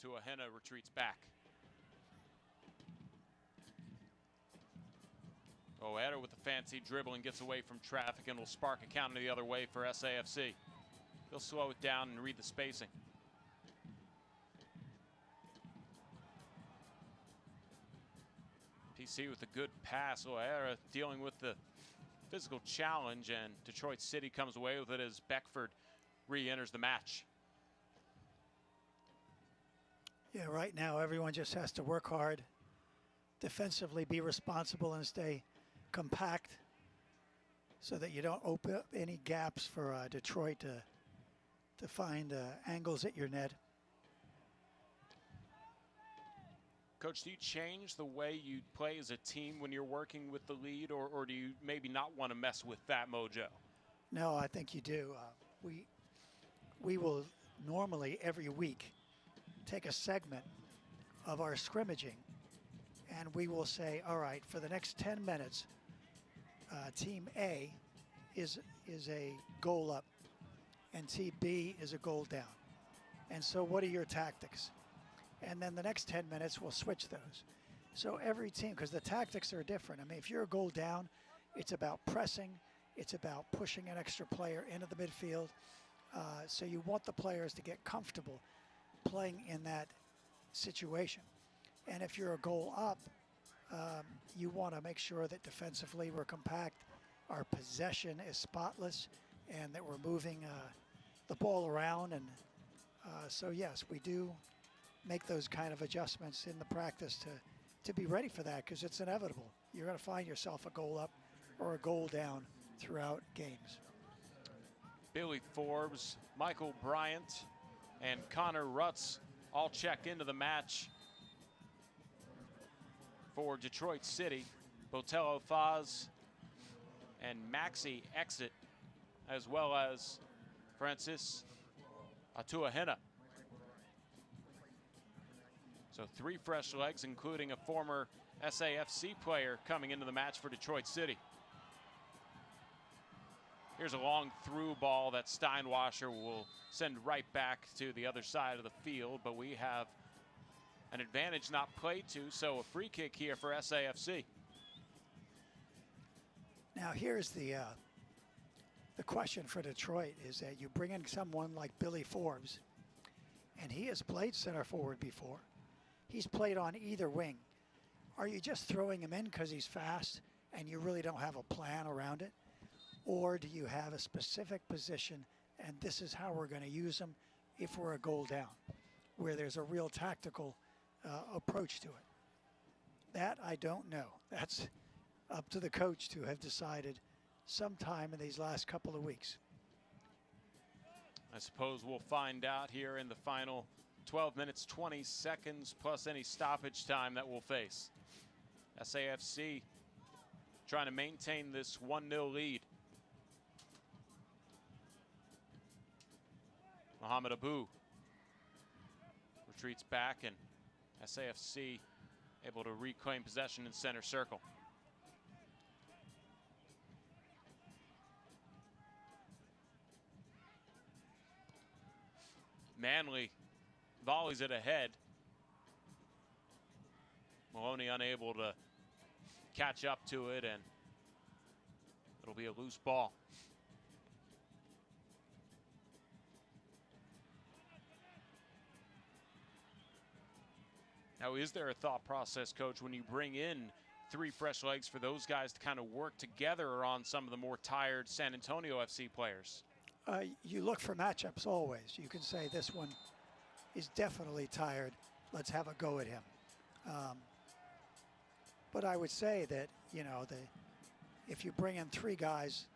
Tuahena retreats back. O'Hara with the fancy dribble and gets away from traffic and will spark a counter the other way for SAFC. He'll slow it down and read the spacing. PC with a good pass. O'Hara dealing with the physical challenge, and Detroit City comes away with it as Beckford re-enters the match. Yeah, right now everyone just has to work hard, defensively be responsible and stay compact so that you don't open up any gaps for Detroit to find angles at your net. Coach, do you change the way you play as a team when you're working with the lead, or do you maybe not want to mess with that mojo? No, I think you do. We will normally every week take a segment of our scrimmaging and we will say, all right, for the next 10 minutes, Team A is a goal up and Team B is a goal down. And so what are your tactics? And then the next 10 minutes, we'll switch those. So every team, because the tactics are different. I mean, if you're a goal down, it's about pressing. It's about pushing an extra player into the midfield. So you want the players to get comfortable playing in that situation. And if you're a goal up, you want to make sure that defensively we're compact, our possession is spotless, and that we're moving the ball around. And so, yes, we do make those kind of adjustments in the practice to be ready for that, because it's inevitable. You're going to find yourself a goal up or a goal down throughout games. Billy Forbes, Michael Bryant, and Connor Rutz all check into the match for Detroit City. Botello Faz and Maxi exit, as well as Francis Atuahena. So 3 fresh legs, including a former SAFC player coming into the match for Detroit City. Here's a long through ball that Steinwasser will send right back to the other side of the field, but we have an advantage not played to, so a free kick here for SAFC. Now here's the question for Detroit is that you bring in someone like Billy Forbes, and he has played center forward before. He's played on either wing. Are you just throwing him in because he's fast and you really don't have a plan around it? Or do you have a specific position and this is how we're going to use him if we're a goal down, where there's a real tactical approach to it? That I don't know. That's up to the coach to have decided sometime in these last couple of weeks. I suppose we'll find out here in the final 12 minutes, 20 seconds, plus any stoppage time that we'll face. SAFC trying to maintain this 1-0 lead. Mohamed Abu retreats back, and SAFC able to reclaim possession in center circle. Manley volleys it ahead. Maloney unable to catch up to it, and it'll be a loose ball. Now, is there a thought process, Coach, when you bring in 3 fresh legs for those guys to kind of work together on some of the more tired San Antonio FC players? You look for matchups always. You can say this one is definitely tired. Let's have a go at him. But I would say that, you know, if you bring in 3 guys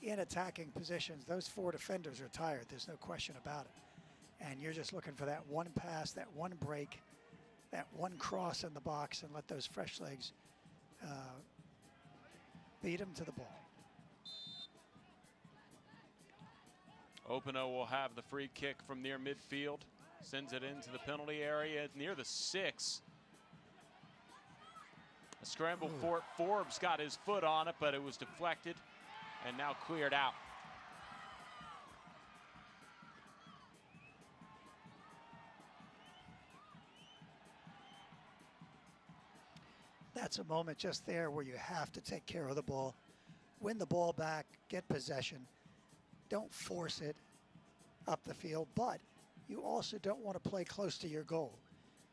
in attacking positions, those 4 defenders are tired. There's no question about it. And you're just looking for that one pass, that one break, that one cross in the box, and let those fresh legs beat them to the ball. Openo will have the free kick from near midfield. Sends it into the penalty area near the 6. A scramble for it. Forbes got his foot on it, but it was deflected and now cleared out. That's a moment just there where you have to take care of the ball, win the ball back, get possession. Don't force it up the field, but you also don't want to play close to your goal.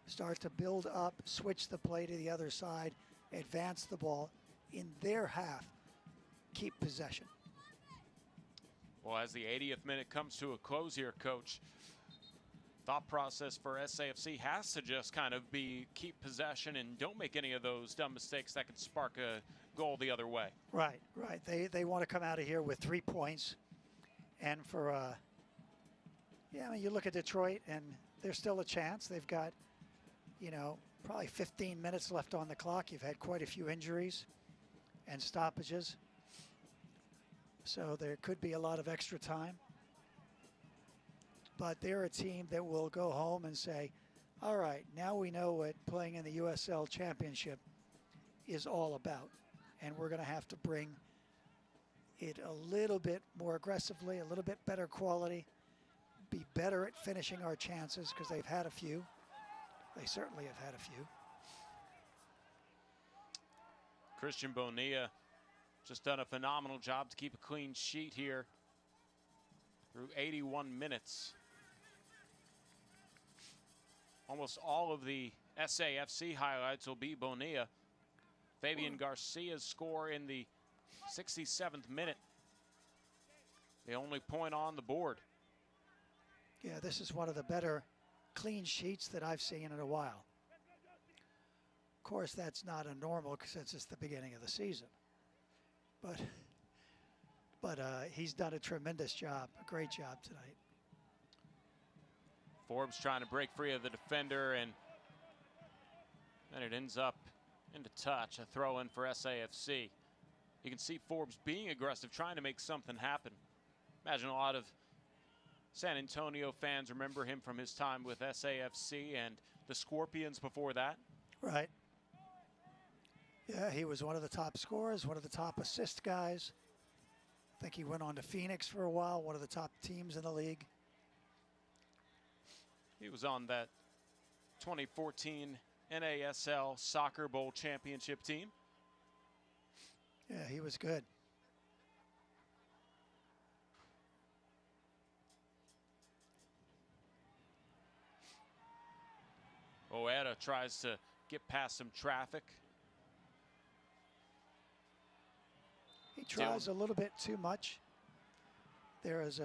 Start to build up, switch the play to the other side, advance the ball in their half, keep possession. Well, as the 80th minute comes to a close here, Coach, thought process for SAFC has to just kind of be keep possession and don't make any of those dumb mistakes that could spark a goal the other way. Right. They want to come out of here with 3 points. And for, I mean, you look at Detroit and there's still a chance. They've got, probably 15 minutes left on the clock. You've had quite a few injuries and stoppages. So there could be a lot of extra time. But they're a team that will go home and say, all right, now we know what playing in the USL Championship is all about. And we're going to have to bring it a little bit more aggressively, a little bit better quality, be better at finishing our chances because they've had a few. They certainly have had a few. Christian Bonilla just done a phenomenal job to keep a clean sheet here through 81 minutes. Almost all of the SAFC highlights will be Bonilla. Fabian Garcia's score in the 67th minute. The only point on the board. Yeah, this is one of the better clean sheets that I've seen in a while. Of course, that's not a normal since it's the beginning of the season. But he's done a tremendous job, a great job tonight. Forbes trying to break free of the defender, and then it ends up into touch, a throw in for SAFC. You can see Forbes being aggressive, trying to make something happen. Imagine a lot of San Antonio fans remember him from his time with SAFC and the Scorpions before that. Right. Yeah, he was one of the top scorers, one of the top assist guys. I think he went on to Phoenix for a while, one of the top teams in the league. He was on that 2014 NASL Soccer Bowl championship team. Yeah, he was good. Oeda tries to get past some traffic. He tries a little bit too much. There was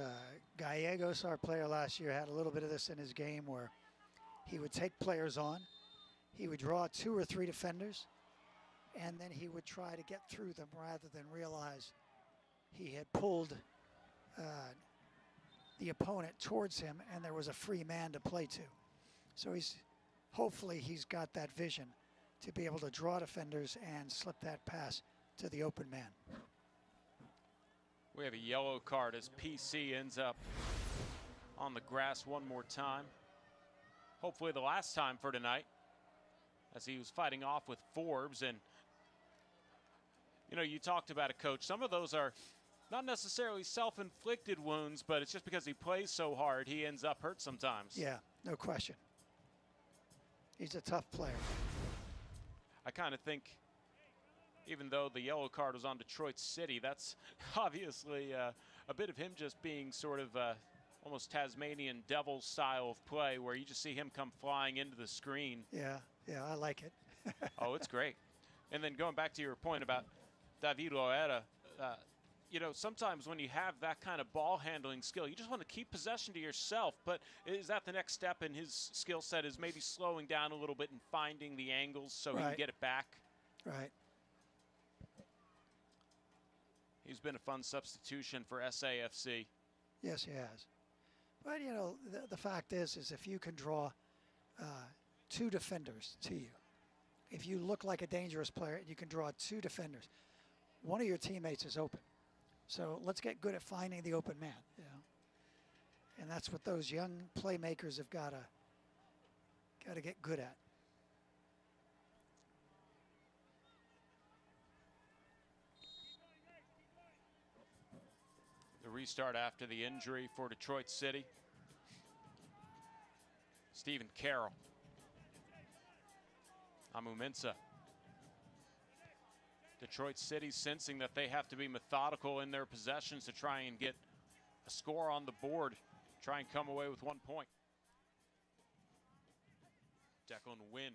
Gallegos, our player last year, had a little bit of this in his game where he would take players on. He would draw 2 or 3 defenders, and then he would try to get through them rather than realize he had pulled the opponent towards him and there was a free man to play to. So hopefully he's got that vision to be able to draw defenders and slip that pass to the open man. We have a yellow card as PC ends up on the grass one more time. Hopefully the last time for tonight, as he was fighting off with Forbes. And, you talked about it, Coach. Some of those are not necessarily self-inflicted wounds, but it's just because he plays so hard, he ends up hurt sometimes. Yeah, no question. He's a tough player. I kind of think, even though the yellow card was on Detroit City, that's obviously a bit of him just being sort of almost Tasmanian devil style of play where you just see him come flying into the screen. Yeah, I like it. Oh, it's great. And then going back to your point about David Oeda, sometimes when you have that kind of ball handling skill, you just want to keep possession to yourself. But is that the next step in his skill set, is maybe slowing down a little bit and finding the angles so he can get it back? Right. He's been a fun substitution for SAFC. Yes, he has. But, the fact is if you can draw 2 defenders to you, if you look like a dangerous player and you can draw 2 defenders, one of your teammates is open. So let's get good at finding the open man. And that's what those young playmakers have got to get good at. The restart after the injury for Detroit City. Stephen Carroll. Amu Mensah. Detroit City sensing that they have to be methodical in their possessions to try and get a score on the board, try and come away with 1 point. Declan Wynn.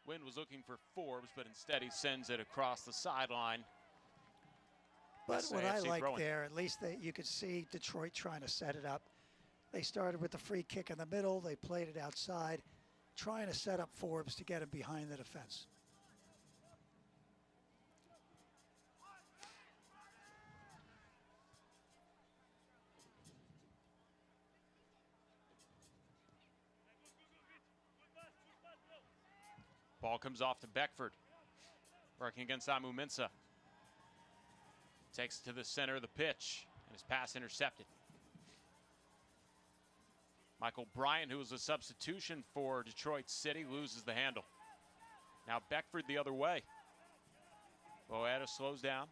Wynn was looking for Forbes, but instead he sends it across the sideline. But what I like throwing. there, at least you could see Detroit trying to set it up. They started with the free kick in the middle. They played it outside, trying to set up Forbes to get him behind the defense. Ball comes off to Beckford. Working against Amu Mensah. Takes it to the center of the pitch, and his pass intercepted. Michael Bryant, who was a substitution for Detroit City, loses the handle. Now Beckford the other way. Boetta slows down.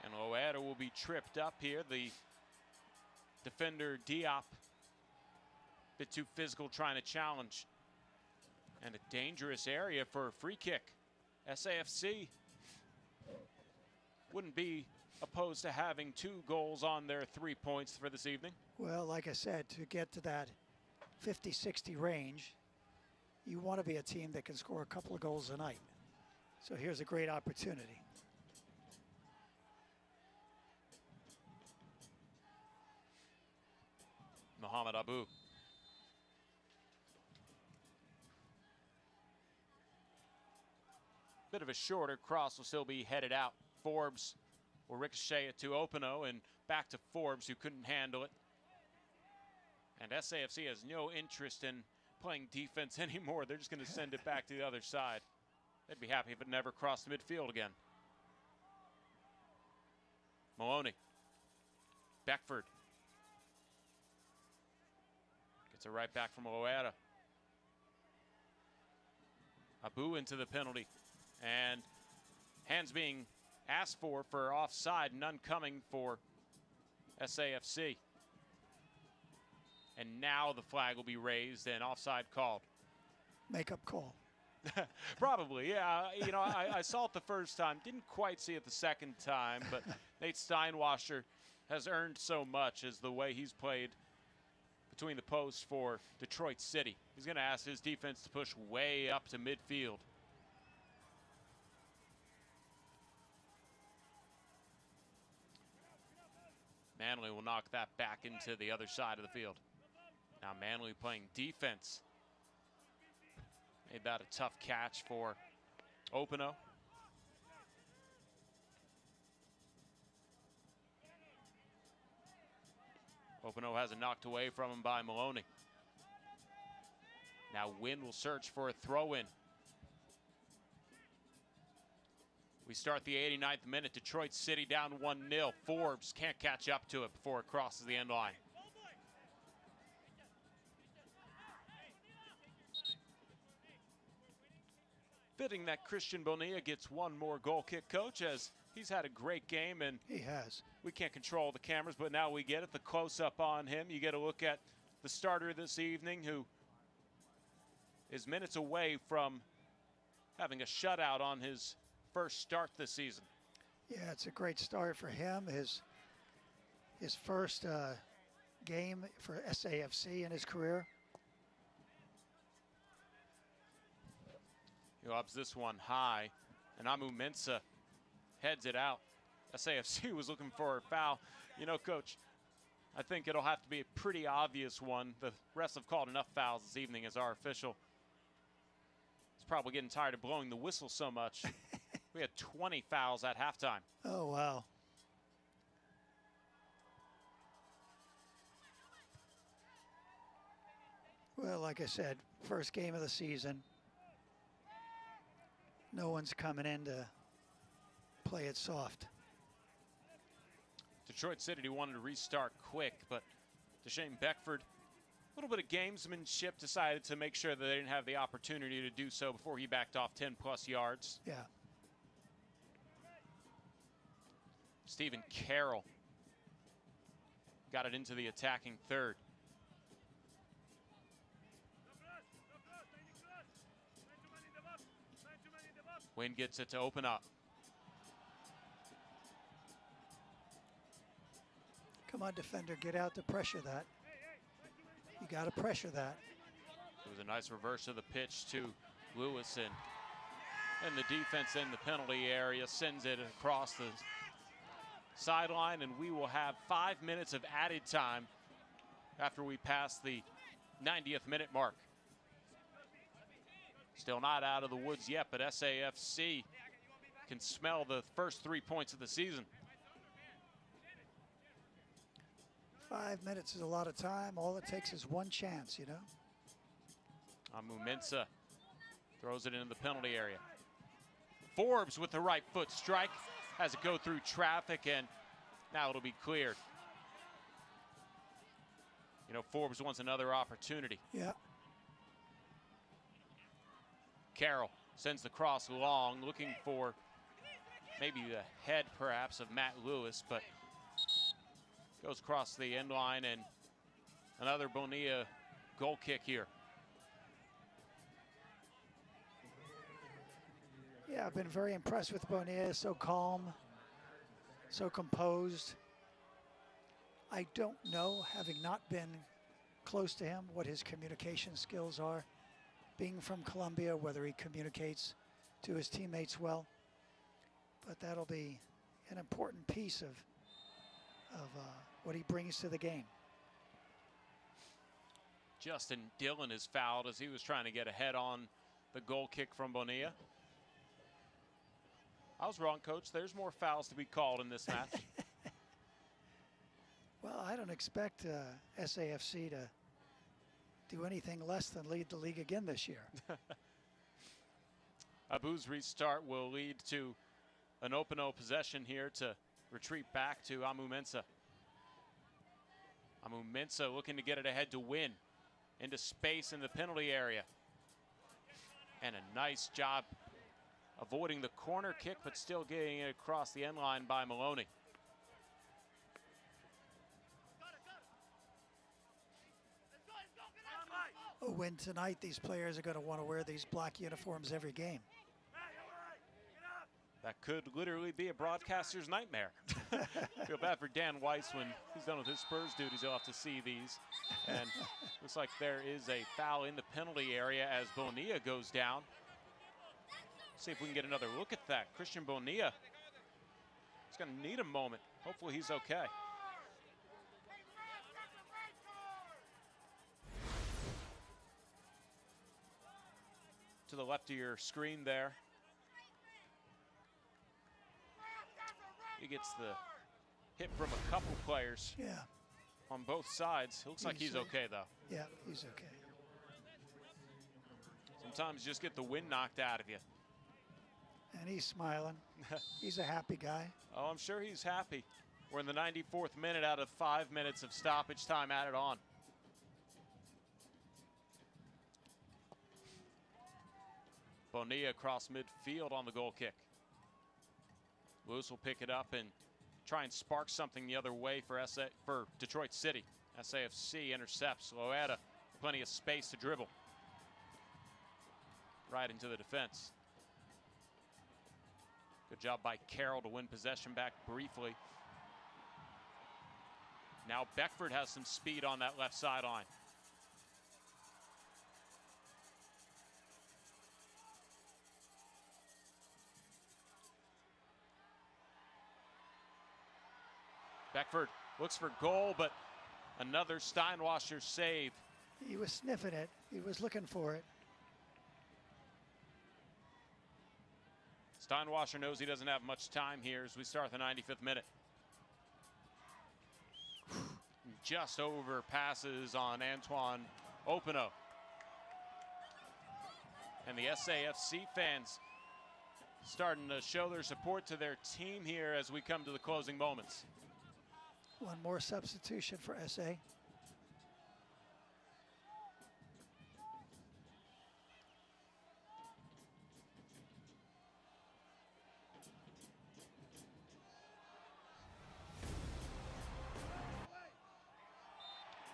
And Loetta will be tripped up here. The defender Diop, bit too physical trying to challenge. And a dangerous area for a free kick. SAFC wouldn't be opposed to having 2 goals on their 3 points for this evening. Well, like I said, to get to that 50-60 range, you want to be a team that can score a couple of goals a night. So here's a great opportunity. Mohamed Abu. Bit of a shorter cross will still be headed out. Forbes will ricochet it to Opino and back to Forbes, who couldn't handle it. And SAFC has no interest in playing defense anymore. They're just going to send it back to the other side. They'd be happy if it never crossed midfield again. Maloney. Beckford. Gets it right back from Loetta. Abu into the penalty. And hands being asked for offside, none coming for SAFC. And now the flag will be raised and offside called. Make-up call. Probably, yeah. You know, I saw it the first time, didn't quite see it the second time, but Nate Steinwasser has earned so much as the way he's played between the posts for Detroit City. He's going to ask his defense to push way up to midfield. Manley will knock that back into the other side of the field. Now Manley playing defense. Made that a tough catch for Opino. Opino has it knocked away from him by Maloney. Now Wynn will search for a throw-in. We start the 89th minute. Detroit City down 1-0. Forbes can't catch up to it before it crosses the end line. Fitting that Christian Bonilla gets one more goal kick, Coach, as he's had a great game, and he has. We can't control the cameras, but now we get it, the close-up on him. You get a look at the starter this evening, who is minutes away from having a shutout on his first start this season. Yeah, it's a great start for him. His first game for SAFC in his career. He lobs this one high, and Amu Mensah heads it out. SAFC was looking for a foul. You know, Coach, I think it'll have to be a pretty obvious one. The refs have called enough fouls this evening as our official is probably getting tired of blowing the whistle so much. We had 20 fouls at halftime. Oh, wow. Well, like I said, first game of the season. No one's coming in to play it soft. Detroit City wanted to restart quick, but Deshane Beckford, a little bit of gamesmanship, decided to make sure that they didn't have the opportunity to do so before he backed off 10-plus yards. Yeah. Stephen Carroll got it into the attacking third. Wynn gets it to open up. Come on, defender, get out to pressure that. You got to pressure that. It was a nice reverse of the pitch to Lewis, and the defense in the penalty area sends it across the sideline, and we will have 5 minutes of added time after we pass the 90th minute mark. Still not out of the woods yet, but SAFC can smell the first 3 points of the season. 5 minutes is a lot of time. All it takes is one chance, you know. Amu-Mensah throws it into the penalty area. Forbes with the right foot strike, has it go through traffic, and now it'll be cleared. You know, Forbes wants another opportunity. Yeah. Carroll sends the cross long, looking for maybe the head perhaps of Matt Lewis, but goes across the end line, and another Bonilla goal kick here. Yeah, I've been very impressed with Bonilla. So calm, so composed. I don't know, having not been close to him, what his communication skills are. Being from Colombia, whether he communicates to his teammates well. But that'll be an important piece of what he brings to the game. Justin Dillon is fouled as he was trying to get ahead on the goal kick from Bonilla. I was wrong, Coach. There's more fouls to be called in this match. Well, I don't expect SAFC to do anything less than lead the league again this year. Abu's restart will lead to an open-o possession here to retreat back to Amu-Mensah. Amu-Mensah looking to get it ahead to Win into space in the penalty area. And a nice job avoiding the corner kick, but still getting it across the end line by Maloney. Oh, when tonight these players are going to want to wear these black uniforms every game. That could literally be a broadcaster's nightmare. Feel bad for Dan Weiss when he's done with his Spurs duties. He'll have to see these. And looks like there is a foul in the penalty area as Bonilla goes down. See if we can get another look at that. Christian Bonilla is going to need a moment. Hopefully he's okay. To the left of your screen there. He gets the hit from a couple players. Yeah. On both sides. It looks like he's okay, though. Yeah, he's okay. Sometimes you just get the wind knocked out of you. And he's smiling. He's a happy guy. Oh, I'm sure he's happy. We're in the 94th minute out of 5 minutes of stoppage time added on. Bonilla across midfield on the goal kick. Lewis will pick it up and try and spark something the other way for Detroit City. SAFC intercepts. Loera, plenty of space to dribble. Right into the defense. Good job by Carroll to win possession back briefly. Now Beckford has some speed on that left sideline. Beckford looks for goal, but another Steinwasser save. He was sniffing it. He was looking for it. Steinwasser knows he doesn't have much time here as we start the 95th minute. Just over passes on Antoine Openo. And the SAFC fans starting to show their support to their team here as we come to the closing moments. One more substitution for SA.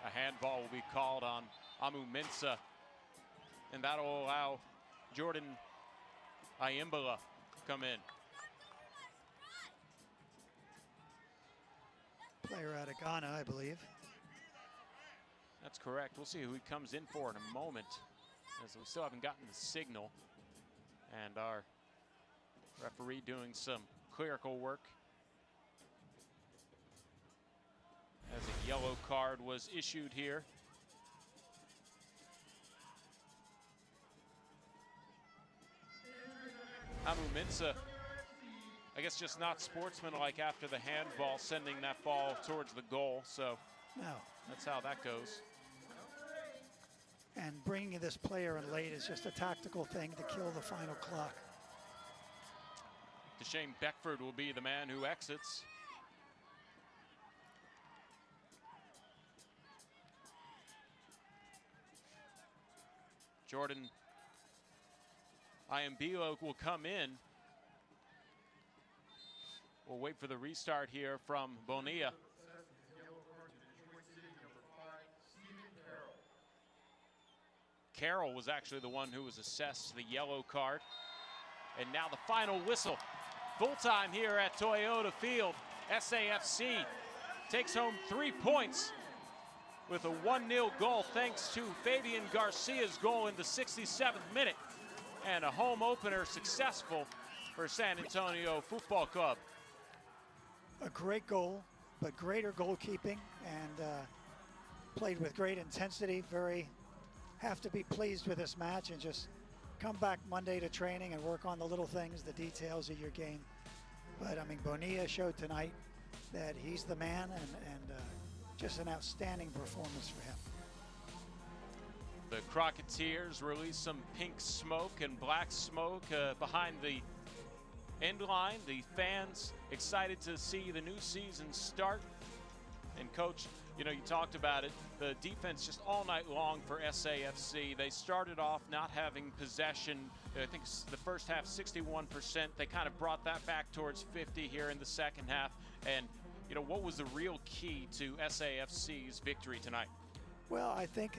A handball will be called on Amu Mensah, and that'll allow Jordan Ayimbala come in. Player out of Ghana, I believe. That's correct. We'll see who he comes in for in a moment, as we still haven't gotten the signal. And our referee doing some clerical work, as a yellow card was issued here. Amu Mensah, I guess just not sportsmanlike after the handball, sending that ball towards the goal. So no, that's how that goes. And bringing this player in late is just a tactical thing to kill the final clock. Deshane Beckford will be the man who exits. Jordan Ayimbala will come in. We'll wait for the restart here from Bonilla. Carroll was actually the one who was assessed the yellow card. And now the final whistle. Full time here at Toyota Field. SAFC takes home 3 points with a 1-0 goal thanks to Fabian Garcia's goal in the 67th minute. And a home opener successful for San Antonio Football Club. A great goal, but greater goalkeeping, and played with great intensity. Have to be pleased with this match and just come back Monday to training and work on the little things, the details of your game. But I mean, Bonilla showed tonight that he's the man, and just an outstanding performance for him. The Crocketeers released some pink smoke and black smoke behind the end line. The fans excited to see the new season start. And Coach, you know, you talked about it, the defense just all night long for SAFC. They started off not having possession. I think the first half 61%. They kind of brought that back towards 50 here in the second half. And, you know, what was the real key to SAFC's victory tonight? Well, I think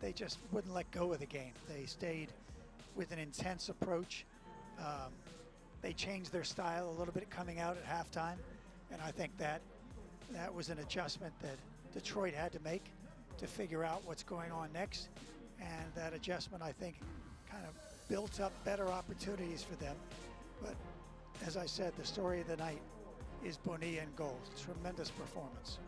they just wouldn't let go of the game. They stayed with an intense approach. They changed their style a little bit coming out at halftime, and I think that was an adjustment that Detroit had to make to figure out what's going on next. And that adjustment, I think, kind of built up better opportunities for them. But as I said, the story of the night is Bonilla in goal. Tremendous performance.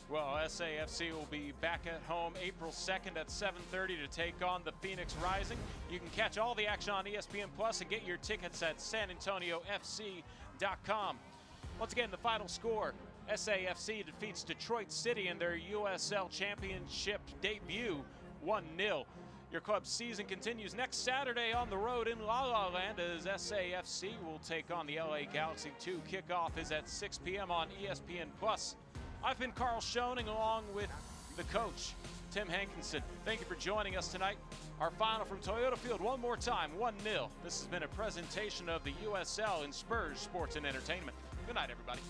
Well, SAFC will be back at home April 2nd at 7:30 to take on the Phoenix Rising. You can catch all the action on ESPN Plus and get your tickets at sanantoniofc.com. Once again, the final score, SAFC defeats Detroit City in their USL Championship debut, 1-0. Your club's season continues next Saturday on the road in La La Land as SAFC will take on the LA Galaxy 2. Kickoff is at 6 p.m. on ESPN Plus. I've been Carl Schoening along with the coach, Tim Hankinson. Thank you for joining us tonight. Our final from Toyota Field one more time, 1-0. This has been a presentation of the USL in Spurs Sports and Entertainment. Good night, everybody.